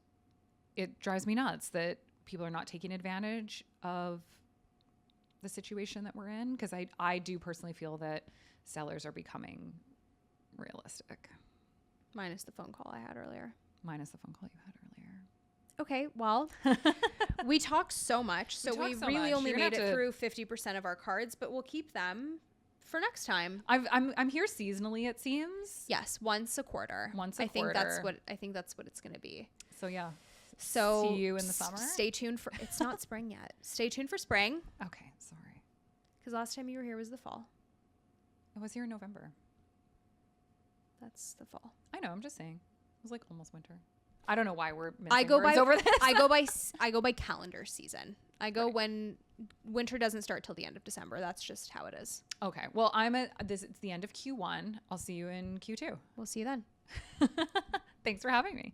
it drives me nuts that people are not taking advantage of the situation that we're in, because I do personally feel that sellers are becoming realistic. Minus the phone call I had earlier. Minus the phone call you had earlier. Okay, well, we talked so much, so we really only made it through 50% of our cards, but we'll keep them for next time. I'm here seasonally, it seems. Yes, once a quarter. I think that's what it's going to be. So yeah. So see you in the summer. Stay tuned for. It's not spring yet. Stay tuned for spring. Okay, sorry. Because last time you were here was the fall. I was here in November. That's the fall. I know. I'm just saying. It was like almost winter. I don't know why we're missing I go words by over this. I go by calendar season. I go right. when winter doesn't start till the end of December. That's just how it is. Okay. Well, it's the end of Q1. I'll see you in Q2. We'll see you then. Thanks for having me.